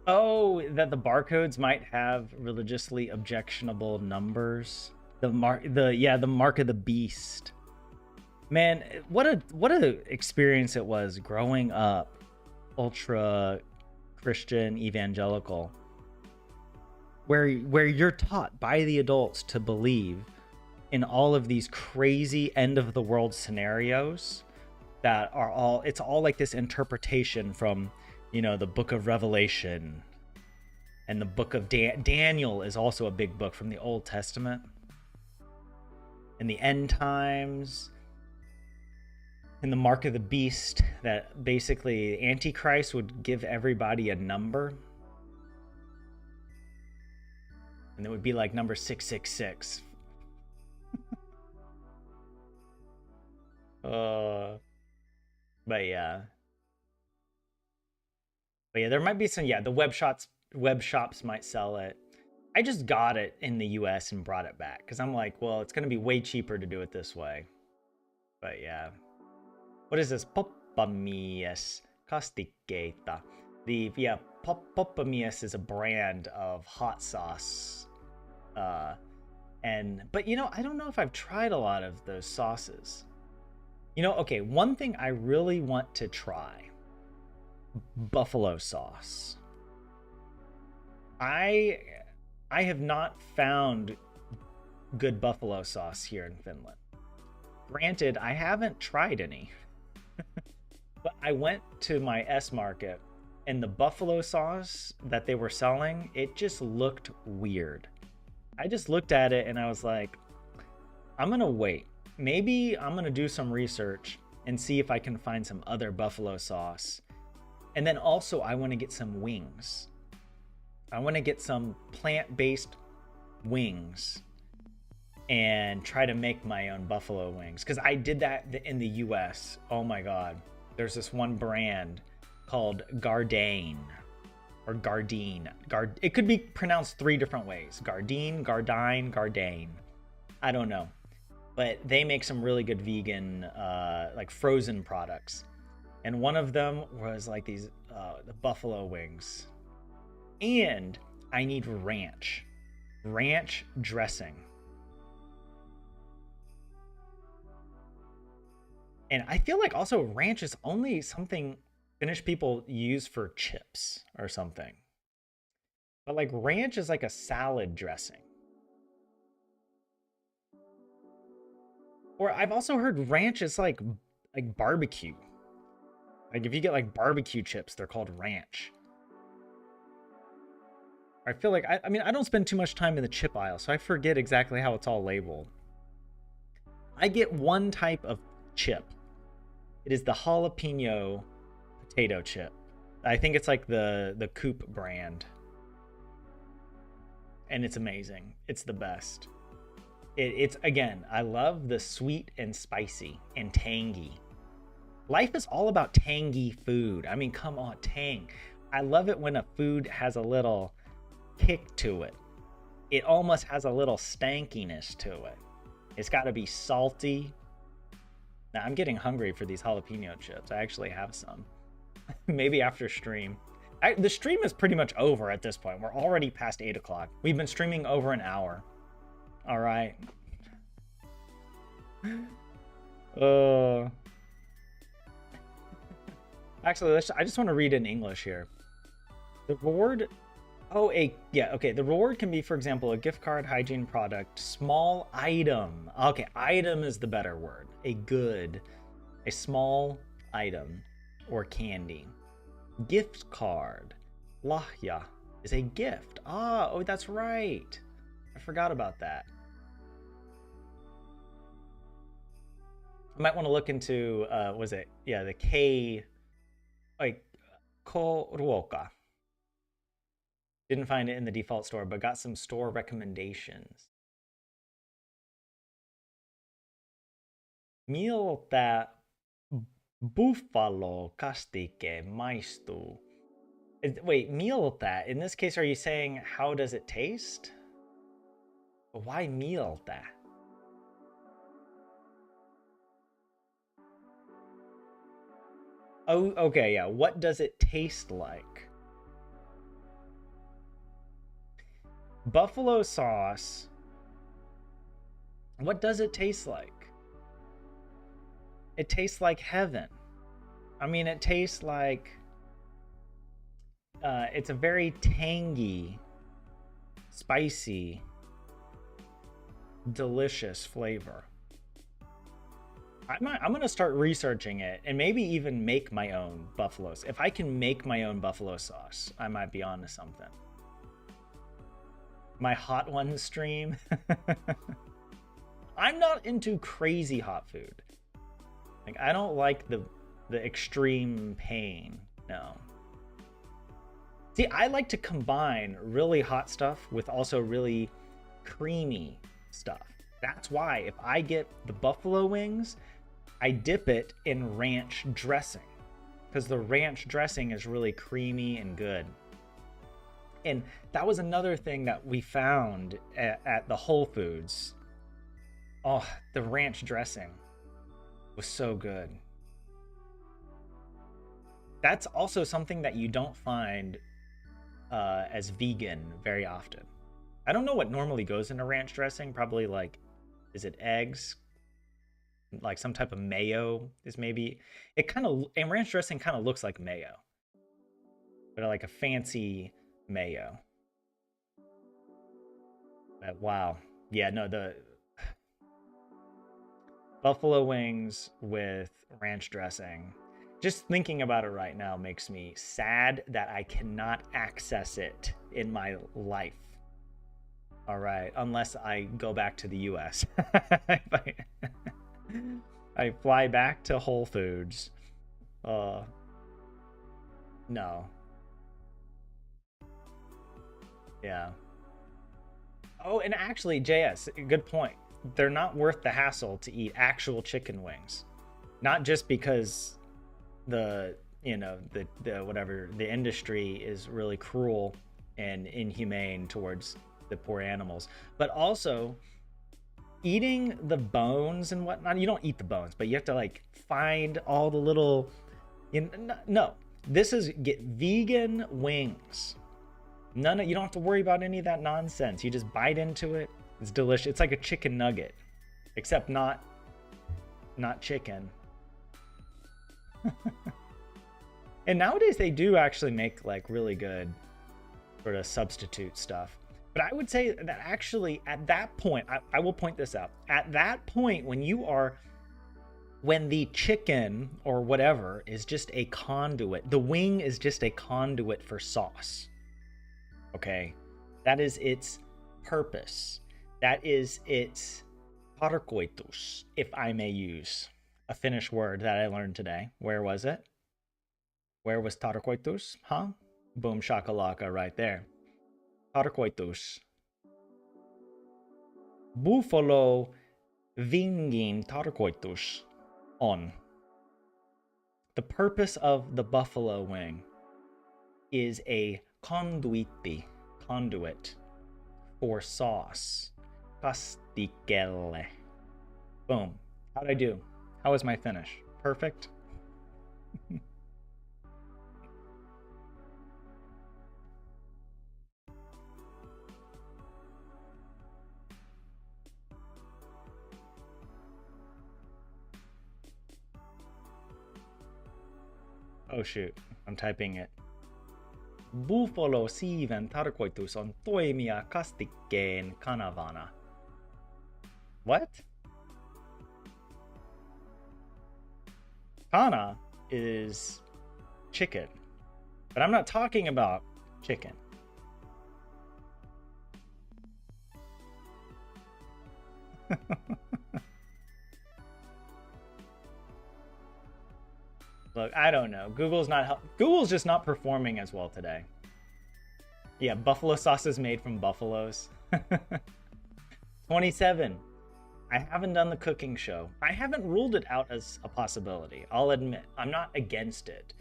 Oh, that the barcodes might have religiously objectionable numbers. The mark of the beast. Man, what a experience it was growing up ultra Christian evangelical. Where you're taught by the adults to believe in all of these crazy end of the world scenarios that are it's all like this interpretation from the book of Revelation and the book of Daniel is also a big book from the Old Testament, and the end times, and the mark of the beast, that basically Antichrist would give everybody a number, and it would be like number 666. But yeah. But yeah, there might be some, the web shops might sell it. I just got it in the US and brought it back because I'm like, well, it's going to be way cheaper to do it this way. But yeah. What is this? Poppamies Castiqueta. Poppamies is a brand of hot sauce. But I don't know if I've tried a lot of those sauces. Okay, one thing I really want to try. Buffalo sauce. I have not found good buffalo sauce here in Finland. Granted, I haven't tried any. But I went to my S Market and the buffalo sauce that they were selling, it just looked weird. I just looked at it and I was like, I'm gonna wait. Maybe I'm gonna do some research and see if I can find some other buffalo sauce. And then also I want to get some wings. I want to get some plant-based wings and try to make my own buffalo wings. Because I did that in the US. Oh my God. There's this one brand called Gardein or Gardein. It could be pronounced 3 different ways. Gardein, Gardein, Gardein. I don't know. But they make some really good vegan, like frozen products. And one of them was like these, the buffalo wings. And I need ranch dressing. And I feel like also ranch is only something Finnish people use for chips or something. But like ranch is like a salad dressing. Or I've also heard ranch is like barbecue. Like if you get like barbecue chips, they're called ranch. I feel like, I mean, I don't spend too much time in the chip aisle, so I forget exactly how it's all labeled. I get one type of chip. It is the jalapeno potato chip. I think it's like the Coop brand. And it's amazing. It's the best. It's, again, I love the sweet and spicy and tangy. Life is all about tangy food. I mean, come on, tang. I love it when a food has a little kick to it. It almost has a little stankiness to it. It's got to be salty. Now, I'm getting hungry for these jalapeno chips. I actually have some. Maybe after stream. The stream is pretty much over at this point. We're already past 8 o'clock. We've been streaming over an hour. All right. Actually, I just want to read in English here. The reward... The reward can be, for example, a gift card, hygiene product, small item. Okay, item is the better word. A small item, or candy. Gift card. Lahja is a gift. Ah, oh, that's right. I forgot about that. I might want to look into, was it? Yeah, the K, like, Koruoka. Didn't find it in the default store, but got some store recommendations. Miltä buffalo kastike maistuu? Wait, miltä? In this case, are you saying how does it taste? Why miltä? Oh, okay, yeah. What does it taste like? Buffalo sauce. What does it taste like? It tastes like heaven. I mean, it tastes like it's a very tangy, spicy, delicious flavor. I'm gonna start researching it and maybe even make my own buffaloes. If I can make my own buffalo sauce, I might be onto something. My hot one stream. I'm not into crazy hot food. Like, I don't like the extreme pain. No. See, I like to combine really hot stuff with also really creamy stuff. That's why if I get the buffalo wings, I dip it in ranch dressing, because the ranch dressing is really creamy and good. And that was another thing that we found at the Whole Foods. Oh, the ranch dressing was so good. That's also something that you don't find as vegan very often. I don't know what normally goes into ranch dressing. Probably like, is it eggs? Like some type of mayo is maybe. It kind of, and ranch dressing kind of looks like mayo, but like a fancy mayo. But wow. Yeah, no, the buffalo wings with ranch dressing. Just thinking about it right now makes me sad that I cannot access it in my life. All right, unless I go back to the US. I fly back to Whole Foods. No. Yeah. Oh, and actually, JS, good point. They're not worth the hassle to eat actual chicken wings. Not just because the whatever, the industry is really cruel and inhumane towards the poor animals, but also eating the bones and whatnot. You don't eat the bones, but you have to like find all the little, no, this is get vegan wings. You don't have to worry about any of that nonsense. You just bite into it. It's delicious. It's like a chicken nugget, except not chicken. And nowadays they do actually make like really good sort of substitute stuff. But I would say that actually at that point, I will point this out. At that point, when the chicken or whatever is just a conduit, the wing is just a conduit for sauce. Okay? That is its purpose. That is its tarkoitus, if I may use a Finnish word that I learned today. Where was it? Where was tarkoitus? Huh? Boom shakalaka right there. Tarkoitus. Buffalo wingin tarkoitus on. The purpose of the buffalo wing is a conduit for sauce. Kastikelle. Boom. How'd I do? How was my Finnish? Perfect? Oh shoot, I'm typing it. Buffalo siiven tarkoitus on toimia kastikkeen kanavana. What? Kana is chicken. But I'm not talking about chicken. Look, I don't know. Google's just not performing as well today. Yeah, buffalo sauce is made from buffaloes. 27. I haven't done the cooking show. I haven't ruled it out as a possibility. I'll admit, I'm not against it.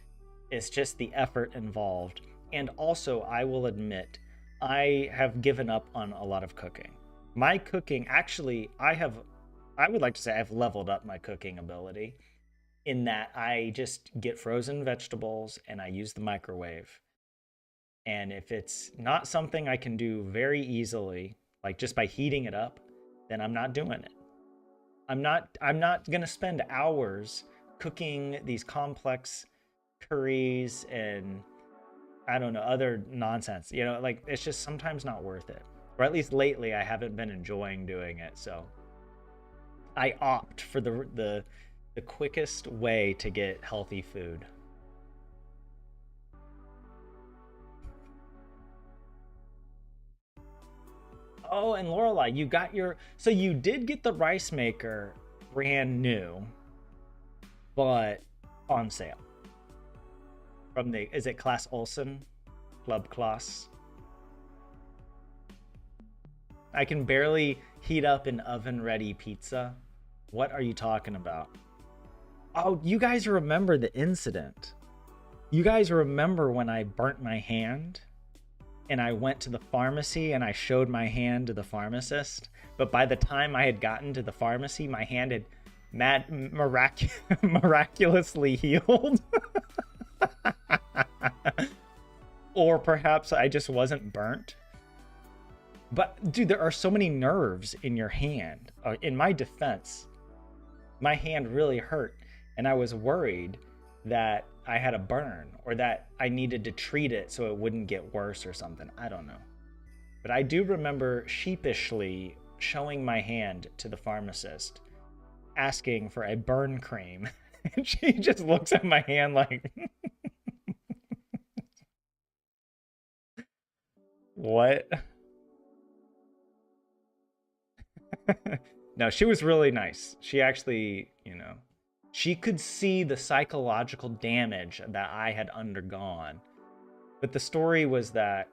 It's just the effort involved. And also, I will admit, I have given up on a lot of cooking. My cooking, actually, I would like to say I've leveled up my cooking ability in that I just get frozen vegetables and I use the microwave. And if it's not something I can do very easily, like just by heating it up, then I'm not doing it. I'm not going to spend hours cooking these complex curries and I don't know, other nonsense. You know, like it's just sometimes not worth it. Or at least lately I haven't been enjoying doing it. So I opt for the quickest way to get healthy food. Oh, and Lorelai, so you did get the rice maker brand new, but on sale. Is it Class Olson? Club Class? I can barely heat up an oven-ready pizza. What are you talking about? Oh, you guys remember the incident. You guys remember when I burnt my hand? And I went to the pharmacy and I showed my hand to the pharmacist. But by the time I had gotten to the pharmacy, my hand had miraculously healed. Or perhaps I just wasn't burnt. But dude, there are so many nerves in your hand. In my defense, my hand really hurt. And I was worried that I had a burn or that I needed to treat it so it wouldn't get worse or something. I don't know. But I do remember sheepishly showing my hand to the pharmacist, asking for a burn cream. And she just looks at my hand like, what? No, she was really nice. She actually, she could see the psychological damage that I had undergone. But the story was that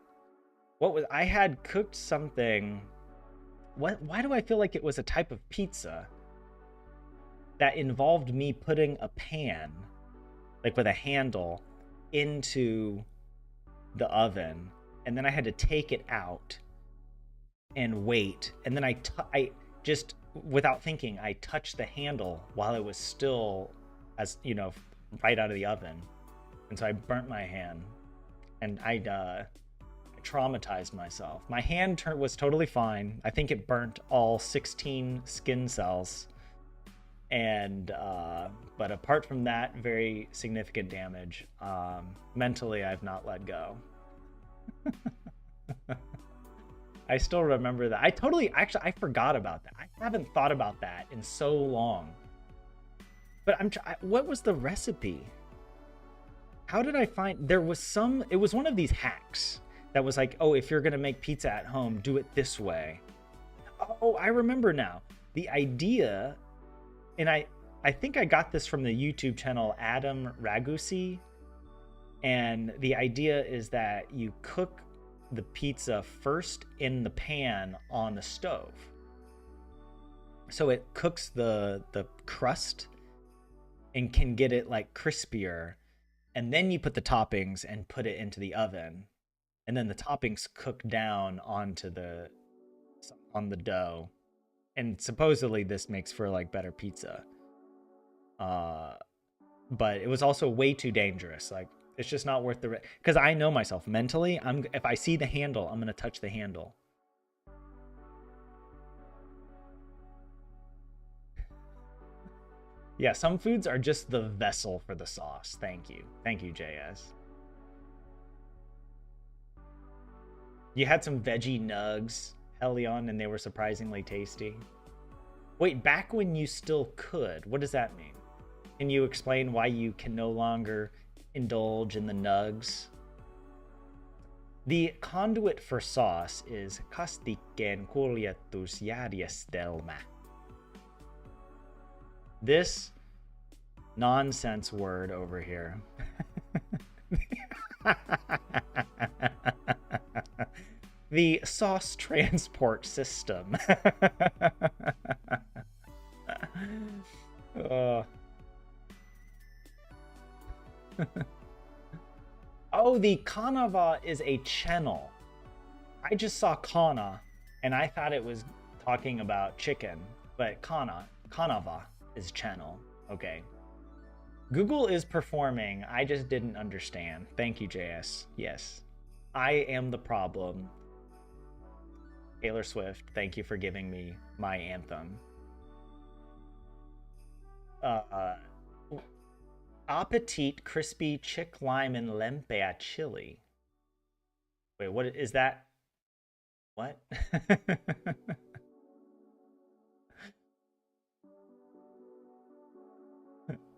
I had cooked something. Why do I feel like it was a type of pizza that involved me putting a pan, like with a handle, into the oven, and then I had to take it out and wait, and then I just without thinking, I touched the handle while it was still, right out of the oven. And so I burnt my hand. And I traumatized myself. My hand was totally fine. I think it burnt all 16 skin cells. And, but apart from that, very significant damage. Mentally, I've not let go. I still remember that. I forgot about that. I haven't thought about that in so long. But what was the recipe? How did I find, it was one of these hacks that was like, oh, if you're gonna make pizza at home, do it this way. Oh, I remember now. The idea, and I think I got this from the YouTube channel Adam Ragusi, and the idea is that you cook the pizza first in the pan on the stove. So it cooks the crust and can get it like crispier. And then you put the toppings and put it into the oven. And then the toppings cook down on the dough. And supposedly this makes for like better pizza. But it was also way too dangerous. Like, it's just not worth the risk. Because I know myself mentally, if I see the handle, I'm going to touch the handle. Yeah, some foods are just the vessel for the sauce. Thank you. Thank you, JS. You had some veggie nugs, Helion, and they were surprisingly tasty. Wait, back when you still could, what does that mean? Can you explain why you can no longer indulge in the nugs? The conduit for sauce is kastikkeen kuljetusjärjestelmä. This nonsense word over here. The sauce transport system. Oh, the kanava is a channel. I just saw kana, and I thought it was talking about chicken, but kanava is channel. Okay. Google is performing. I just didn't understand. Thank you, JS. Yes. I am the problem. Taylor Swift, thank you for giving me my anthem. Appetit crispy chick lime and lempea chili. Wait, what is that? What?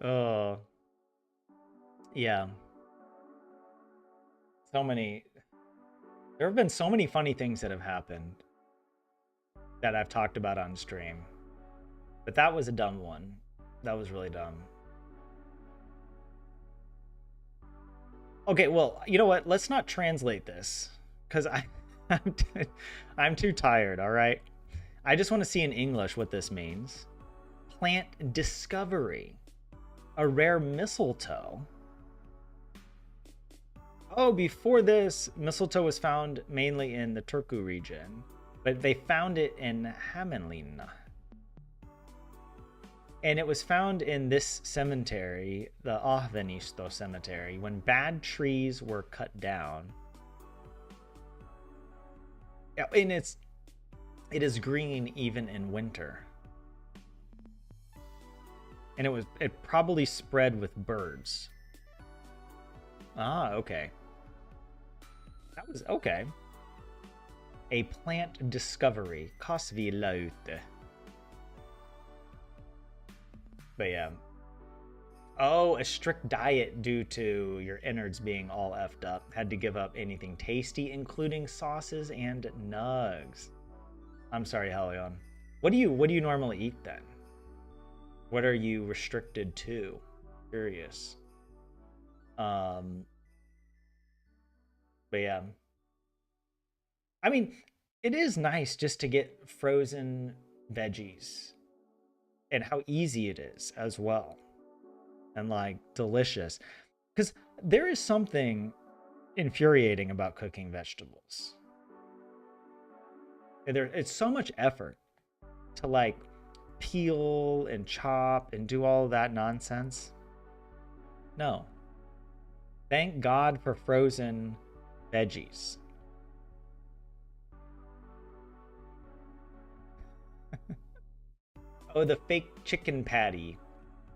Oh. Yeah. So many. There have been so many funny things that have happened that I've talked about on stream. But that was a dumb one. That was really dumb. Okay, well, you know what? Let's not translate this because I'm too tired, all right? I just want to see in English what this means. Plant discovery. A rare mistletoe. Oh, before this, mistletoe was found mainly in the Turku region, but they found it in Hämeenlinna. And it was found in this cemetery, the Ahvenisto cemetery, when bad trees were cut down. And it is green even in winter. And it probably spread with birds. Ah, okay. That was okay. A plant discovery. Kasvilaute. But yeah. Oh, a strict diet due to your innards being all effed up. Had to give up anything tasty, including sauces and nugs. I'm sorry, Helion. What do you normally eat then? What are you restricted to? Curious. But yeah. I mean, it is nice just to get frozen veggies. And how easy it is as well. And like delicious. Because there is something infuriating about cooking vegetables. It's so much effort to like peel and chop and do all of that nonsense. No. Thank God for frozen veggies. Oh, the fake chicken patty,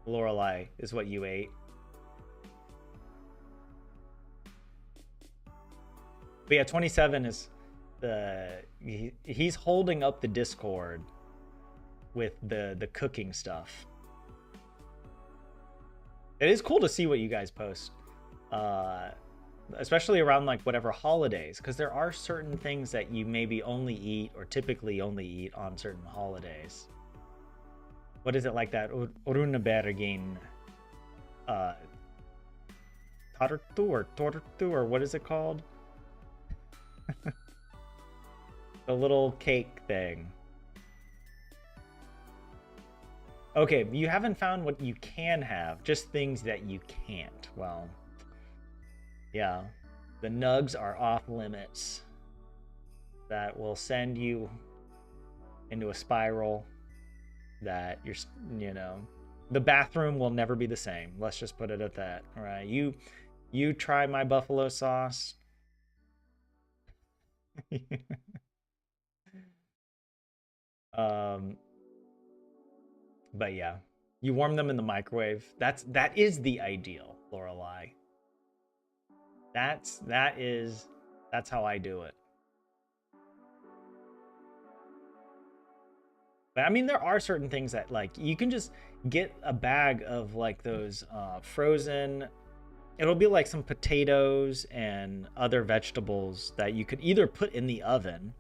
Lorelai, is what you ate. But yeah, 27 is he's holding up the Discord with the cooking stuff. It is cool to see what you guys post, especially around like whatever holidays, because there are certain things that you maybe only eat or typically only eat on certain holidays. What is it like that? Runebergin, tortu, or what is it called? The little cake thing. Okay, you haven't found what you can have, just things that you can't. Well, yeah, the nugs are off limits. That will send you into a spiral that you know, the bathroom will never be the same. Let's just put it at that. All right, you try my buffalo sauce. But yeah, you warm them in the microwave. That is the ideal, Lorelai. That's how I do it. But I mean, there are certain things that like you can just get a bag of like those frozen It'll be like some potatoes and other vegetables that you could either put in the oven,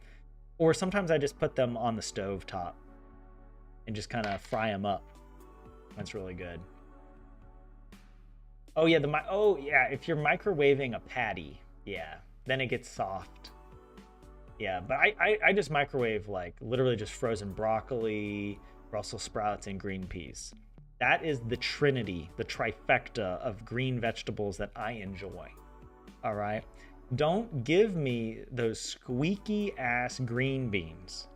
or sometimes I just put them on the stove top and just kind of fry them up. That's really good. Oh yeah, if you're microwaving a patty, yeah, then it gets soft. Yeah, but I just microwave like literally just frozen broccoli, Brussels sprouts, and green peas. That is the trinity, the trifecta of green vegetables that I enjoy. All right. Don't give me those squeaky ass green beans.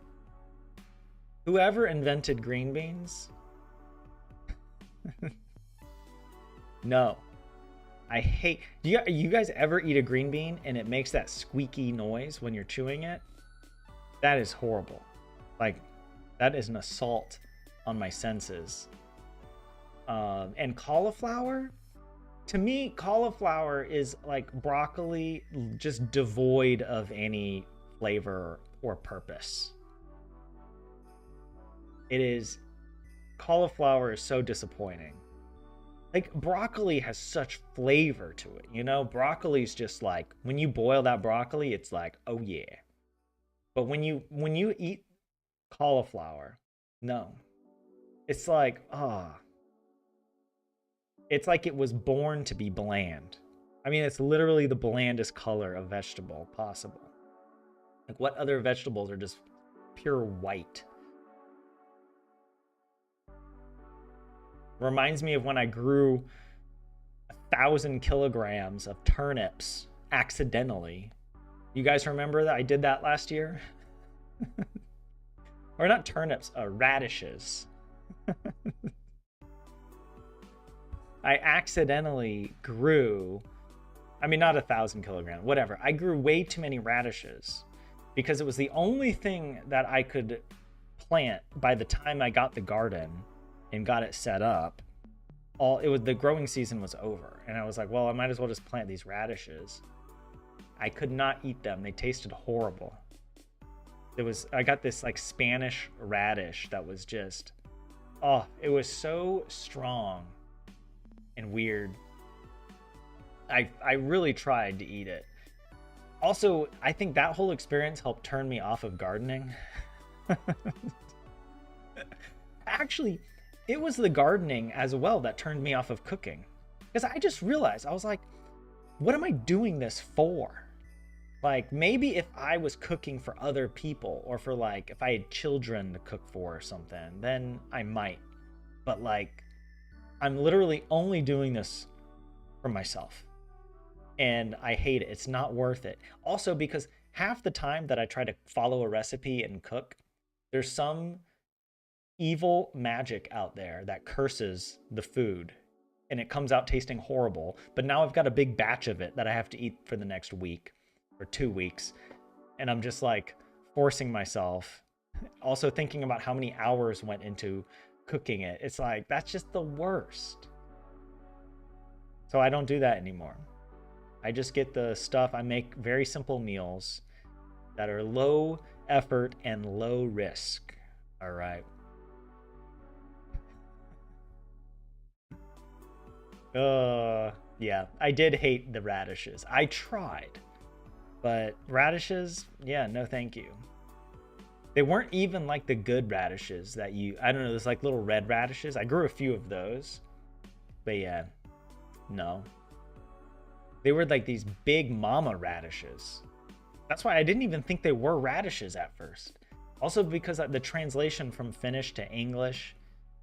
Whoever invented green beans, no. I hate. You guys ever eat a green bean and it makes that squeaky noise when you're chewing it? That is horrible. Like, that is an assault on my senses. And cauliflower, to me, cauliflower is like broccoli, just devoid of any flavor or purpose. It is. Cauliflower is so disappointing. Like, broccoli has such flavor to it, you know? Broccoli's just like, when you boil that broccoli, it's like, oh yeah. But when you eat cauliflower, no. It's like, it's like it was born to be bland. I mean, it's literally the blandest color of vegetable possible. Like, what other vegetables are just pure white? Reminds me of when I grew 1,000 kilograms of turnips accidentally. You guys remember that I did that last year? Or not turnips, radishes. I accidentally grew, I mean, not 1,000 kilograms, whatever. I grew way too many radishes because it was the only thing that I could plant by the time I got the garden and got it set up. The growing season was over, and I was like, well, I might as well just plant these radishes. I could not eat them. They tasted horrible. I got this like Spanish radish that was just, it was so strong and weird. I really tried to eat it. Also, I think that whole experience helped turn me off of gardening. Actually, it was the gardening as well that turned me off of cooking. Because I just realized, I was like, what am I doing this for? Like, maybe if I was cooking for other people, or for like, if I had children to cook for or something, then I might. But like, I'm literally only doing this for myself. And I hate it. It's not worth it. Also, because half the time that I try to follow a recipe and cook, there's some evil magic out there that curses the food and it comes out tasting horrible. But now I've got a big batch of it that I have to eat for the next week or 2 weeks. And I'm just like forcing myself. Also thinking about how many hours went into cooking it. It's like, that's just the worst. So I don't do that anymore. I just get the stuff. I make very simple meals that are low effort and low risk. All right. Yeah, I did hate the radishes. I tried, but radishes, yeah, no thank you. They weren't even like the good radishes that I don't know, there's like little red radishes. I grew a few of those, but yeah, no. They were like these big mama radishes. That's why I didn't even think they were radishes at first. Also because the translation from Finnish to English,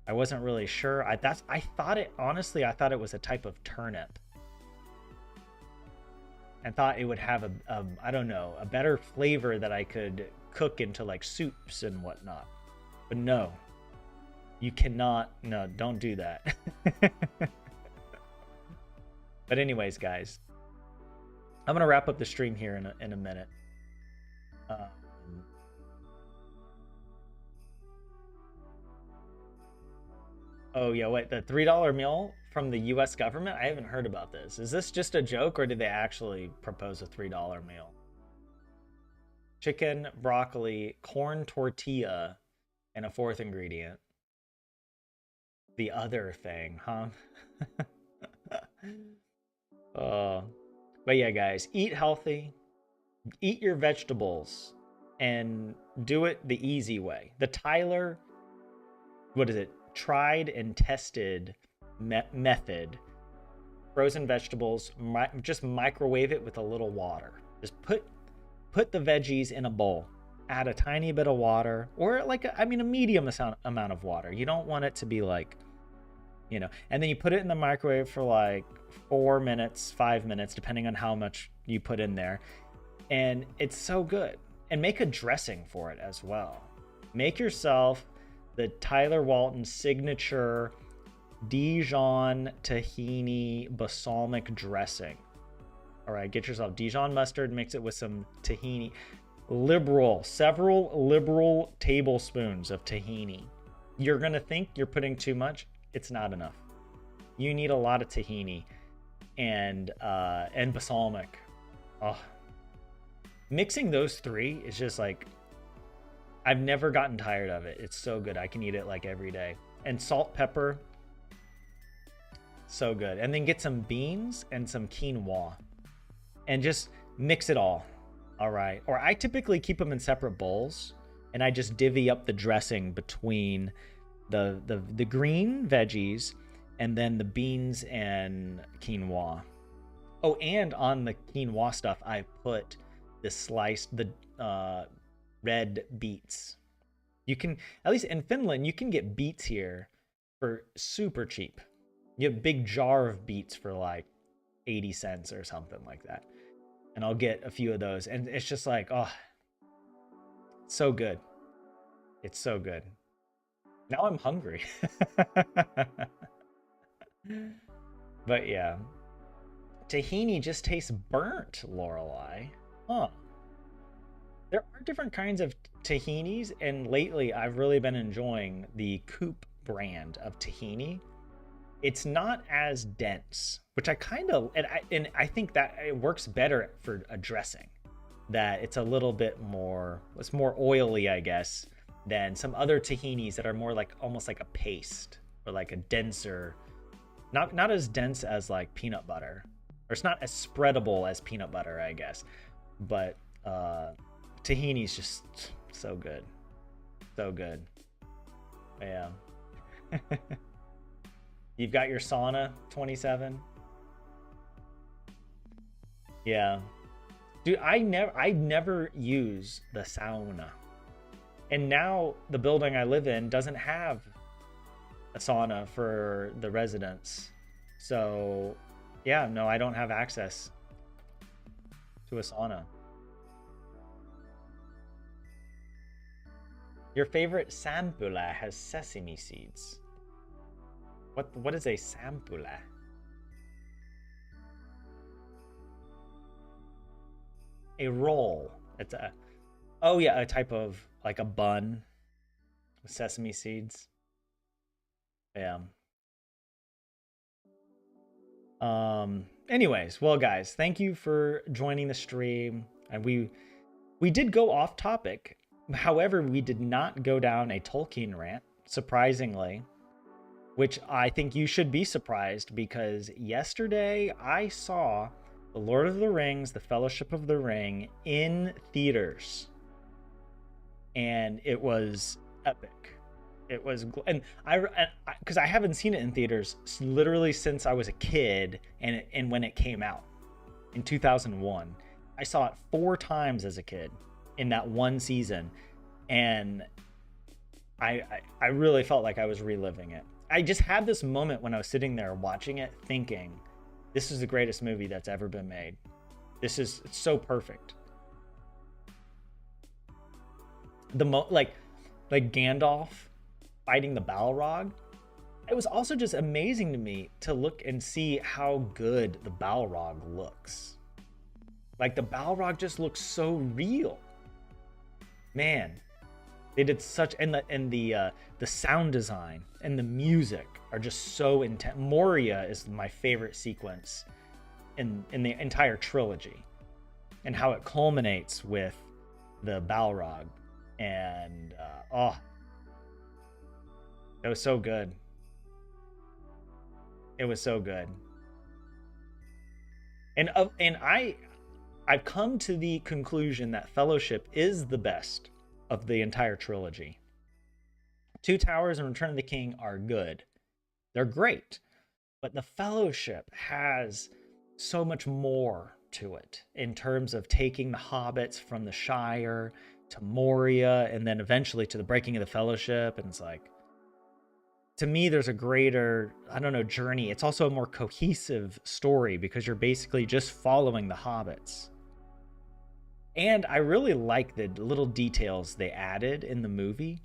I wasn't really sure. I thought it was a type of turnip. And thought it would have I don't know, a better flavor that I could cook into like soups and whatnot. But no, you cannot, no, don't do that. But anyways, guys, I'm going to wrap up the stream here in a minute. Oh, yeah, wait, the $3 meal from the US government? I haven't heard about this. Is this just a joke, or did they actually propose a $3 meal? Chicken, broccoli, corn tortilla, and a fourth ingredient. The other thing, huh? Uh, but yeah, guys, eat healthy, eat your vegetables, and do it the easy way. The Tyler, what is it? Tried and tested method. Frozen vegetables, just microwave it with a little water. Just put the veggies in a bowl. Add a tiny bit of water, or like a medium amount of water. You don't want it to be like, and then you put it in the microwave for like 4 minutes, 5 minutes, depending on how much you put in there. And it's so good. And make a dressing for it as well. Make yourself the Tyler Walton signature Dijon tahini balsamic dressing. All right, get yourself Dijon mustard, mix it with some tahini. Several liberal tablespoons of tahini. You're gonna think you're putting too much. It's not enough. You need a lot of tahini and balsamic. Oh, mixing those three is just like, I've never gotten tired of it. It's so good. I can eat it like every day. And salt, pepper, so good. And then get some beans and some quinoa and just mix it all. All right. Or I typically keep them in separate bowls, and I just divvy up the dressing between the green veggies and then the beans and quinoa. Oh, and on the quinoa stuff, I put the red beets. You can, at least in Finland, you can get beets here for super cheap. You have a big jar of beets for like 80 cents or something like that. And I'll get a few of those. And it's just like, oh, so good. It's so good. Now I'm hungry. But yeah. Tahini just tastes burnt, Lorelei. Huh. There are different kinds of tahinis, and lately I've really been enjoying the Coop brand of tahini. It's not as dense, which I kind of, and I think that it works better for a dressing. That it's a little bit more, it's more oily, I guess, than some other tahinis that are more like almost like a paste or like a denser, not as dense as like peanut butter, or it's not as spreadable as peanut butter, I guess. But tahini's just so good, so good. Yeah. You've got your sauna 27. Yeah. Dude, I never use the sauna. And now the building I live in doesn't have a sauna for the residents. So, yeah, no, I don't have access to a sauna. Your favorite sampula has sesame seeds. What is a sampula? A roll. It's a, oh yeah, a type of like a bun with sesame seeds. Yeah. Anyways, well guys, thank you for joining the stream. And we did go off topic. However, we did not go down a Tolkien rant, surprisingly, which I think you should be surprised, because yesterday I saw The Lord of the Rings, The Fellowship of the Ring in theaters. And it was epic. It was, and because I haven't seen it in theaters literally since I was a kid, and when it came out in 2001. I saw it 4 times as a kid in that one season, and I really felt like I was reliving it. I just had this moment when I was sitting there watching it thinking, this is the greatest movie that's ever been made. It's so perfect. Like Gandalf fighting the Balrog. It was also just amazing to me to look and see how good the Balrog looks. Like the Balrog just looks so real. Man, they did such, and the sound design and the music are just so intense. Moria is my favorite sequence in the entire trilogy, and how it culminates with the Balrog, and it was so good. It was so good. I've come to the conclusion that Fellowship is the best of the entire trilogy. Two Towers and Return of the King are good. They're great. But the Fellowship has so much more to it in terms of taking the hobbits from the Shire to Moria and then eventually to the breaking of the Fellowship. And it's like, to me, there's a greater, I don't know, journey. It's also a more cohesive story because you're basically just following the hobbits. And I really like the little details they added in the movie.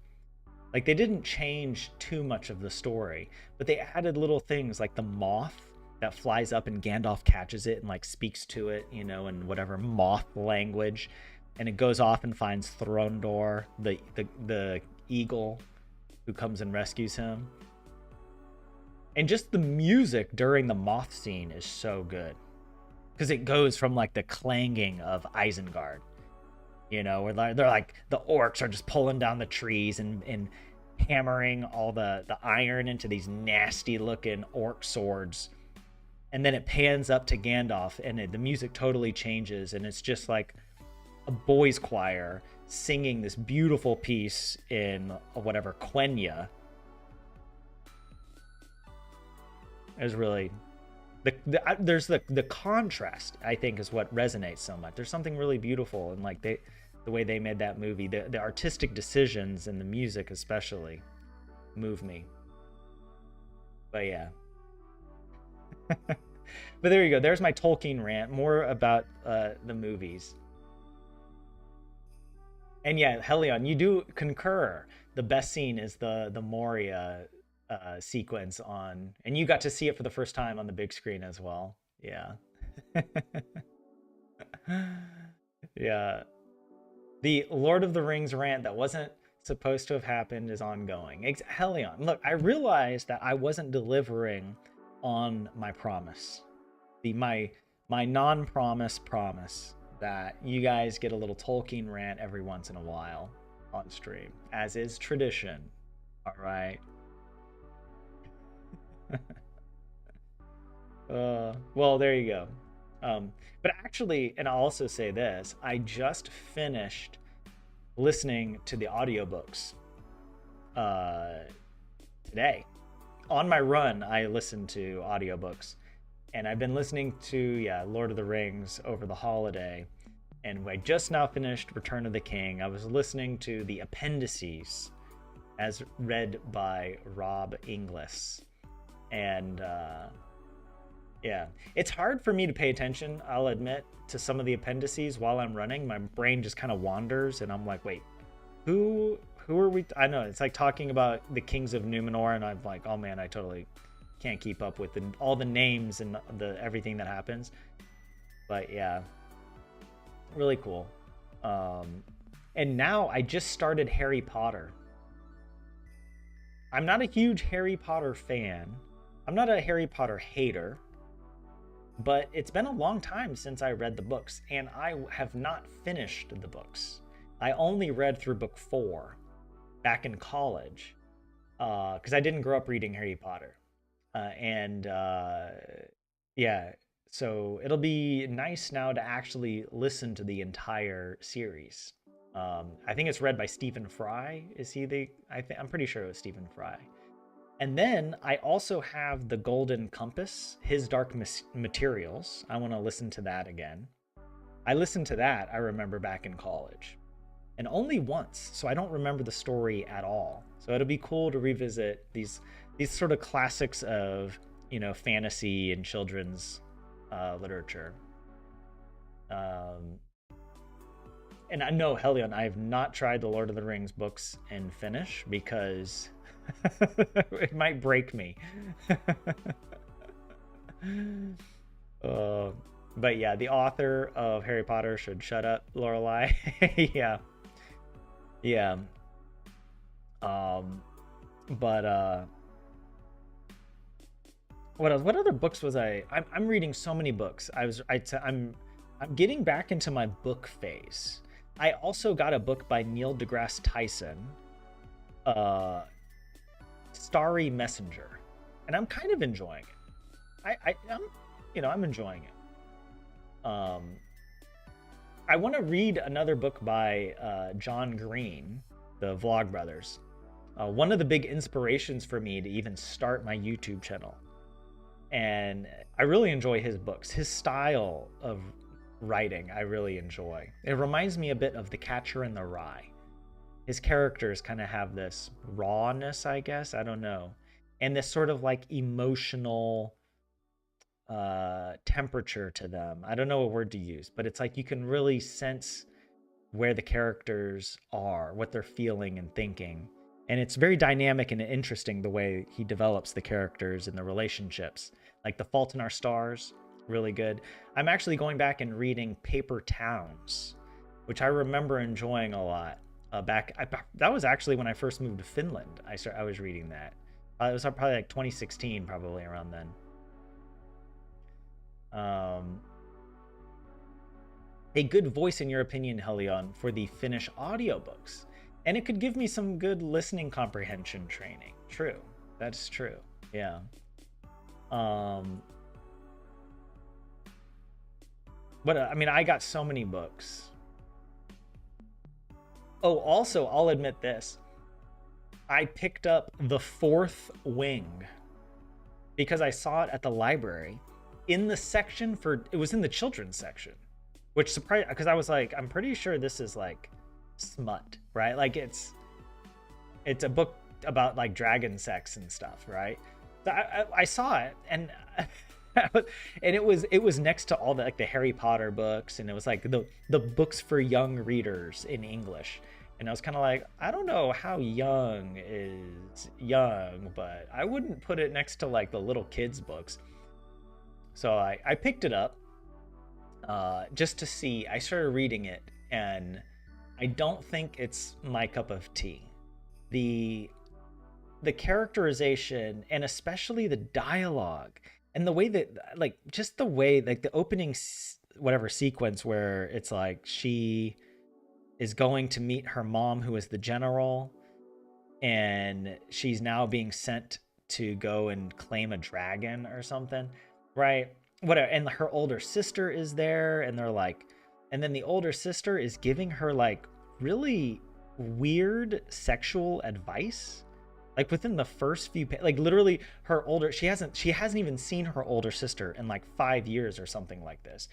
Like, they didn't change too much of the story, but they added little things like the moth that flies up and Gandalf catches it and like speaks to it, you know, in whatever moth language, and it goes off and finds Throndor, the eagle who comes and rescues him. And just the music during the moth scene is so good because it goes from like the clanging of Isengard, you know, where they're like the orcs are just pulling down the trees and hammering all the iron into these nasty looking orc swords, and then it pans up to Gandalf and the music totally changes and it's just like a boys choir singing this beautiful piece in whatever Quenya. Is really there's the contrast, I think, is what resonates so much. There's something really beautiful and like the way they made that movie, the artistic decisions and the music especially move me. But yeah. But there you go. There's my Tolkien rant, more about the movies. And yeah, Helion, you do concur. The best scene is the Moria sequence on, and you got to see it for the first time on the big screen as well. Yeah. Yeah. The Lord of the Rings rant that wasn't supposed to have happened is ongoing. Helion, look, I realized that I wasn't delivering on my promise. My non-promise promise that you guys get a little Tolkien rant every once in a while on stream, as is tradition. All right. Well, there you go. But actually, and I'll also say this, I just finished listening to the audiobooks today. On my run, I listened to audiobooks. And I've been listening to, Lord of the Rings over the holiday. And I just now finished Return of the King. I was listening to the appendices as read by Rob Inglis. And yeah, it's hard for me to pay attention, I'll admit, to some of the appendices while I'm running. My brain just kind of wanders and I'm like, wait, who are we? I know, it's like talking about the kings of Numenor and I'm like, oh man, I totally can't keep up with all the names and everything that happens. But yeah, really cool. And now I just started Harry Potter. I'm not a huge Harry Potter fan. I'm not a Harry Potter hater, but it's been a long time since I read the books, and I have not finished the books. I only read through book 4 back in college because I didn't grow up reading Harry Potter. Yeah, so it'll be nice now to actually listen to the entire series. I think it's read by Stephen Fry. Is he I'm pretty sure it was Stephen Fry. And then I also have The Golden Compass, His Dark Materials. I want to listen to that again. I listened to that, I remember, back in college. And only once, so I don't remember the story at all. So it'll be cool to revisit these sort of classics of, you know, fantasy and children's literature. And I know, Helion, I have not tried the Lord of the Rings books in Finnish because it might break me. But yeah, the author of Harry Potter should shut up, Lorelai. Yeah. Yeah. But what else? What other books was I'm reading so many books. I'm getting back into my book phase. I also got a book by Neil deGrasse Tyson, Starry Messenger, and I'm kind of enjoying it. I'm enjoying it. Um, I want to read another book by John Green, the Vlogbrothers. One of the big inspirations for me to even start my YouTube channel. And I really enjoy his books. His style of writing, I really enjoy. It reminds me a bit of The Catcher in the Rye. His characters kind of have this rawness, I guess. I don't know. And this sort of like emotional temperature to them. I don't know what word to use, but it's like you can really sense where the characters are, what they're feeling and thinking. And it's very dynamic and interesting the way he develops the characters and the relationships. Like The Fault in Our Stars, really good. I'm actually going back and reading Paper Towns, which I remember enjoying a lot. That was actually when I first moved to Finland. I was reading that. It was probably like 2016, probably around then. A good voice, in your opinion, Helion, for the Finnish audiobooks. And it could give me some good listening comprehension training. True. That's true. Yeah. But I mean, I got so many books. Oh, also, I'll admit this. I picked up The Fourth Wing because I saw it at the library in the section it was in the children's section, which surprised, because I was like, I'm pretty sure this is like smut, right? Like it's a book about like dragon sex and stuff, right? So I saw it, and and it was next to all the like the Harry Potter books, and it was like the books for young readers in English. And I was kind of like, I don't know how young is young, but I wouldn't put it next to like the little kids books. So I picked it up just to see. I started reading it, and I don't think it's my cup of tea. The characterization, and especially the dialogue, and the way that, like, just the way, like, the opening whatever sequence where it's like she is going to meet her mom, who is the general, and she's now being sent to go and claim a dragon or something, right? Whatever. And her older sister is there, and they're like, and then the older sister is giving her like really weird sexual advice, like within the first few like literally she hasn't even seen her older sister in like 5 years or something like this.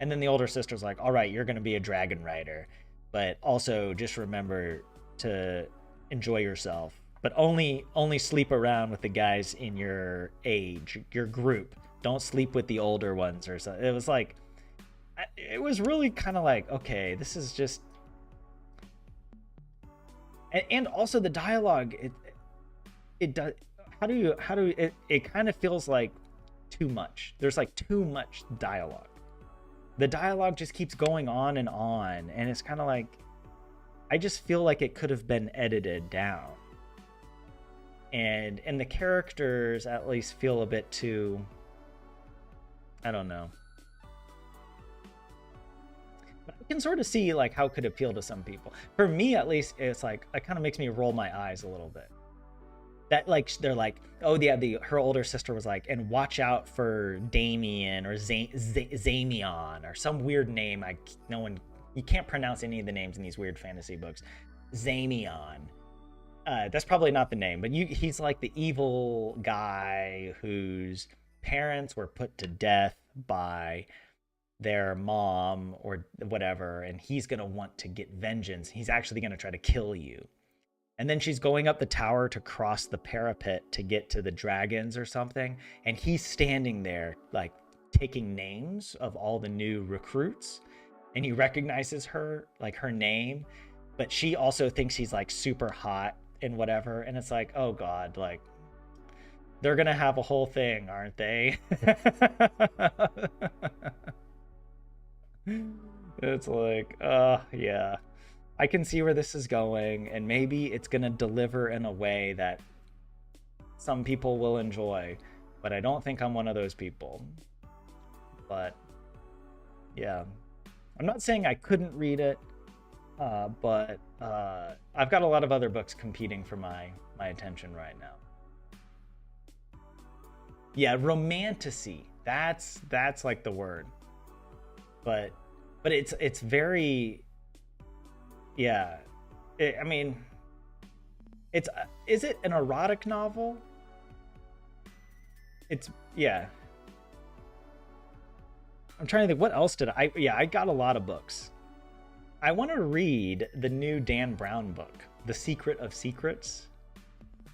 And then the older sister's like, all right, you're gonna be a dragon rider, but also just remember to enjoy yourself, but only sleep around with the guys in your age, your group. Don't sleep with the older ones or something. It was like, it was really kind of like, okay, this is just, and also the dialogue, it does, it kind of feels like too much. There's like too much dialogue. The dialogue just keeps going on, and it's kind of like, I just feel like it could have been edited down. And the characters at least feel a bit too, I don't know. But I can sort of see like how it could appeal to some people. For me, at least, it's like, it kind of makes me roll my eyes a little bit. That like, they're like, oh yeah, her older sister was like, and watch out for Damien or Zamion or some weird name. You can't pronounce any of the names in these weird fantasy books. Zamion. That's probably not the name, but he's like the evil guy whose parents were put to death by their mom or whatever, and he's going to want to get vengeance. He's actually going to try to kill you. And then she's going up the tower to cross the parapet to get to the dragons or something, and he's standing there like taking names of all the new recruits, and he recognizes her, like her name, but she also thinks he's like super hot and whatever. And it's like, oh god, like they're gonna have a whole thing, aren't they? It's like, yeah, I can see where this is going, and maybe it's gonna deliver in a way that some people will enjoy, but I don't think I'm one of those people. But yeah, I'm not saying I couldn't read it, but I've got a lot of other books competing for my attention right now. Yeah, romantasy. That's like the word. but it's very, yeah. I mean, it's is it an erotic novel? It's, yeah. I'm trying to think, what else did I got a lot of books. I want to read the new Dan Brown book, The Secret of Secrets.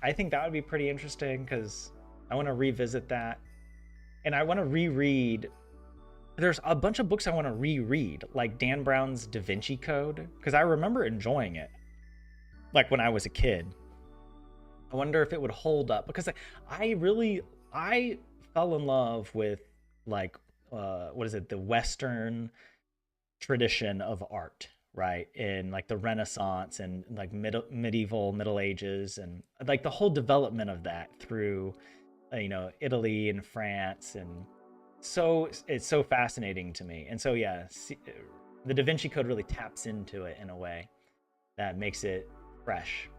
I think that would be pretty interesting because I want to revisit that. And I want to reread. There's a bunch of books I want to reread, like Dan Brown's Da Vinci Code, because I remember enjoying it, like when I was a kid. I wonder if it would hold up because I fell in love with like what is it, the Western tradition of art, right? In like the Renaissance and like medieval Middle Ages, and like the whole development of that through Italy and France. And so it's so fascinating to me. And so yeah, the Da Vinci Code really taps into it in a way that makes it fresh.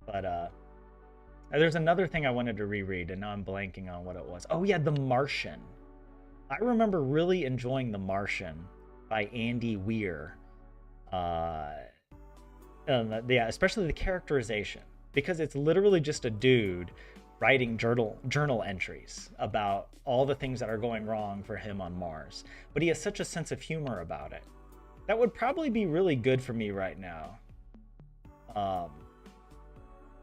But there's another thing I wanted to reread, and now I'm blanking on what it was. Oh yeah, The Martian. I remember really enjoying The Martian by Andy Weir. Yeah, especially the characterization, because it's literally just a dude writing journal entries about all the things that are going wrong for him on Mars. But he has such a sense of humor about it. That would probably be really good for me right now.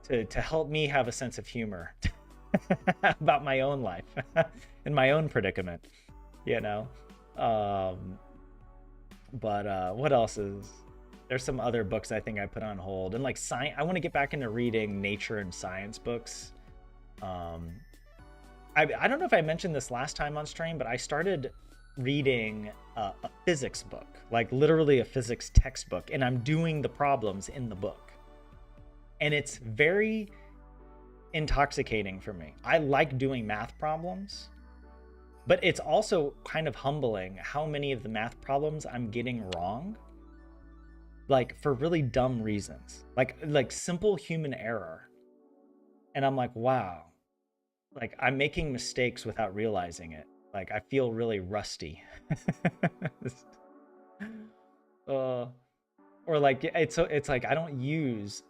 To help me have a sense of humor about my own life and my own predicament, you know. But what else is there's some other books I think I put on hold, and like science. I want to get back into reading nature and science books. I don't know if I mentioned this last time on stream, but I started reading a physics book, like literally a physics textbook, and I'm doing the problems in the book. And it's very intoxicating for me. I like doing math problems, but it's also kind of humbling how many of the math problems I'm getting wrong, like for really dumb reasons, like simple human error. And I'm like, wow, like I'm making mistakes without realizing it. Like I feel really rusty. Or like it's like I don't use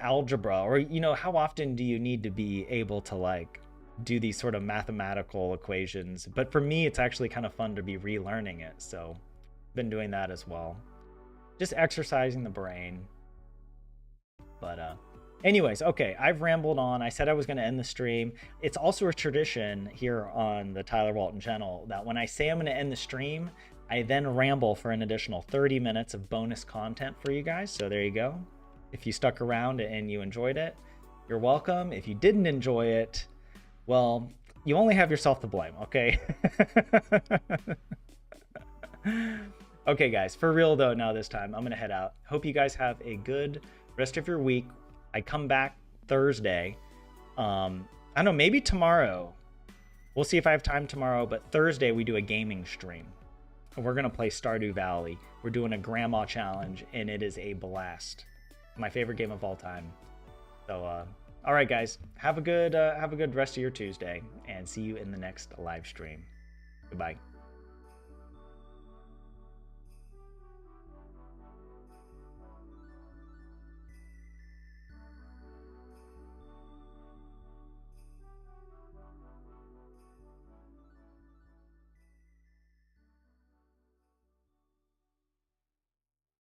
algebra, or how often do you need to be able to like do these sort of mathematical equations? But for me, it's actually kind of fun to be relearning it. So been doing that as well, just exercising the brain. But anyways, okay, I've rambled on. I said I was going to end the stream. It's also a tradition here on the Tyler Walton channel that when I say I'm going to end the stream, I then ramble for an additional 30 minutes of bonus content for you guys. So there you go. If you stuck around and you enjoyed it, you're welcome. If you didn't enjoy it, well, you only have yourself to blame, okay? Okay, guys, for real though, now this time, I'm going to head out. Hope you guys have a good rest of your week. I come back Thursday. I don't know, maybe tomorrow. We'll see if I have time tomorrow, but Thursday we do a gaming stream. We're going to play Stardew Valley. We're doing a grandma challenge, and it is a blast. My favorite game of all time. So, all right, guys, have a good rest of your Tuesday, and see you in the next live stream. Goodbye.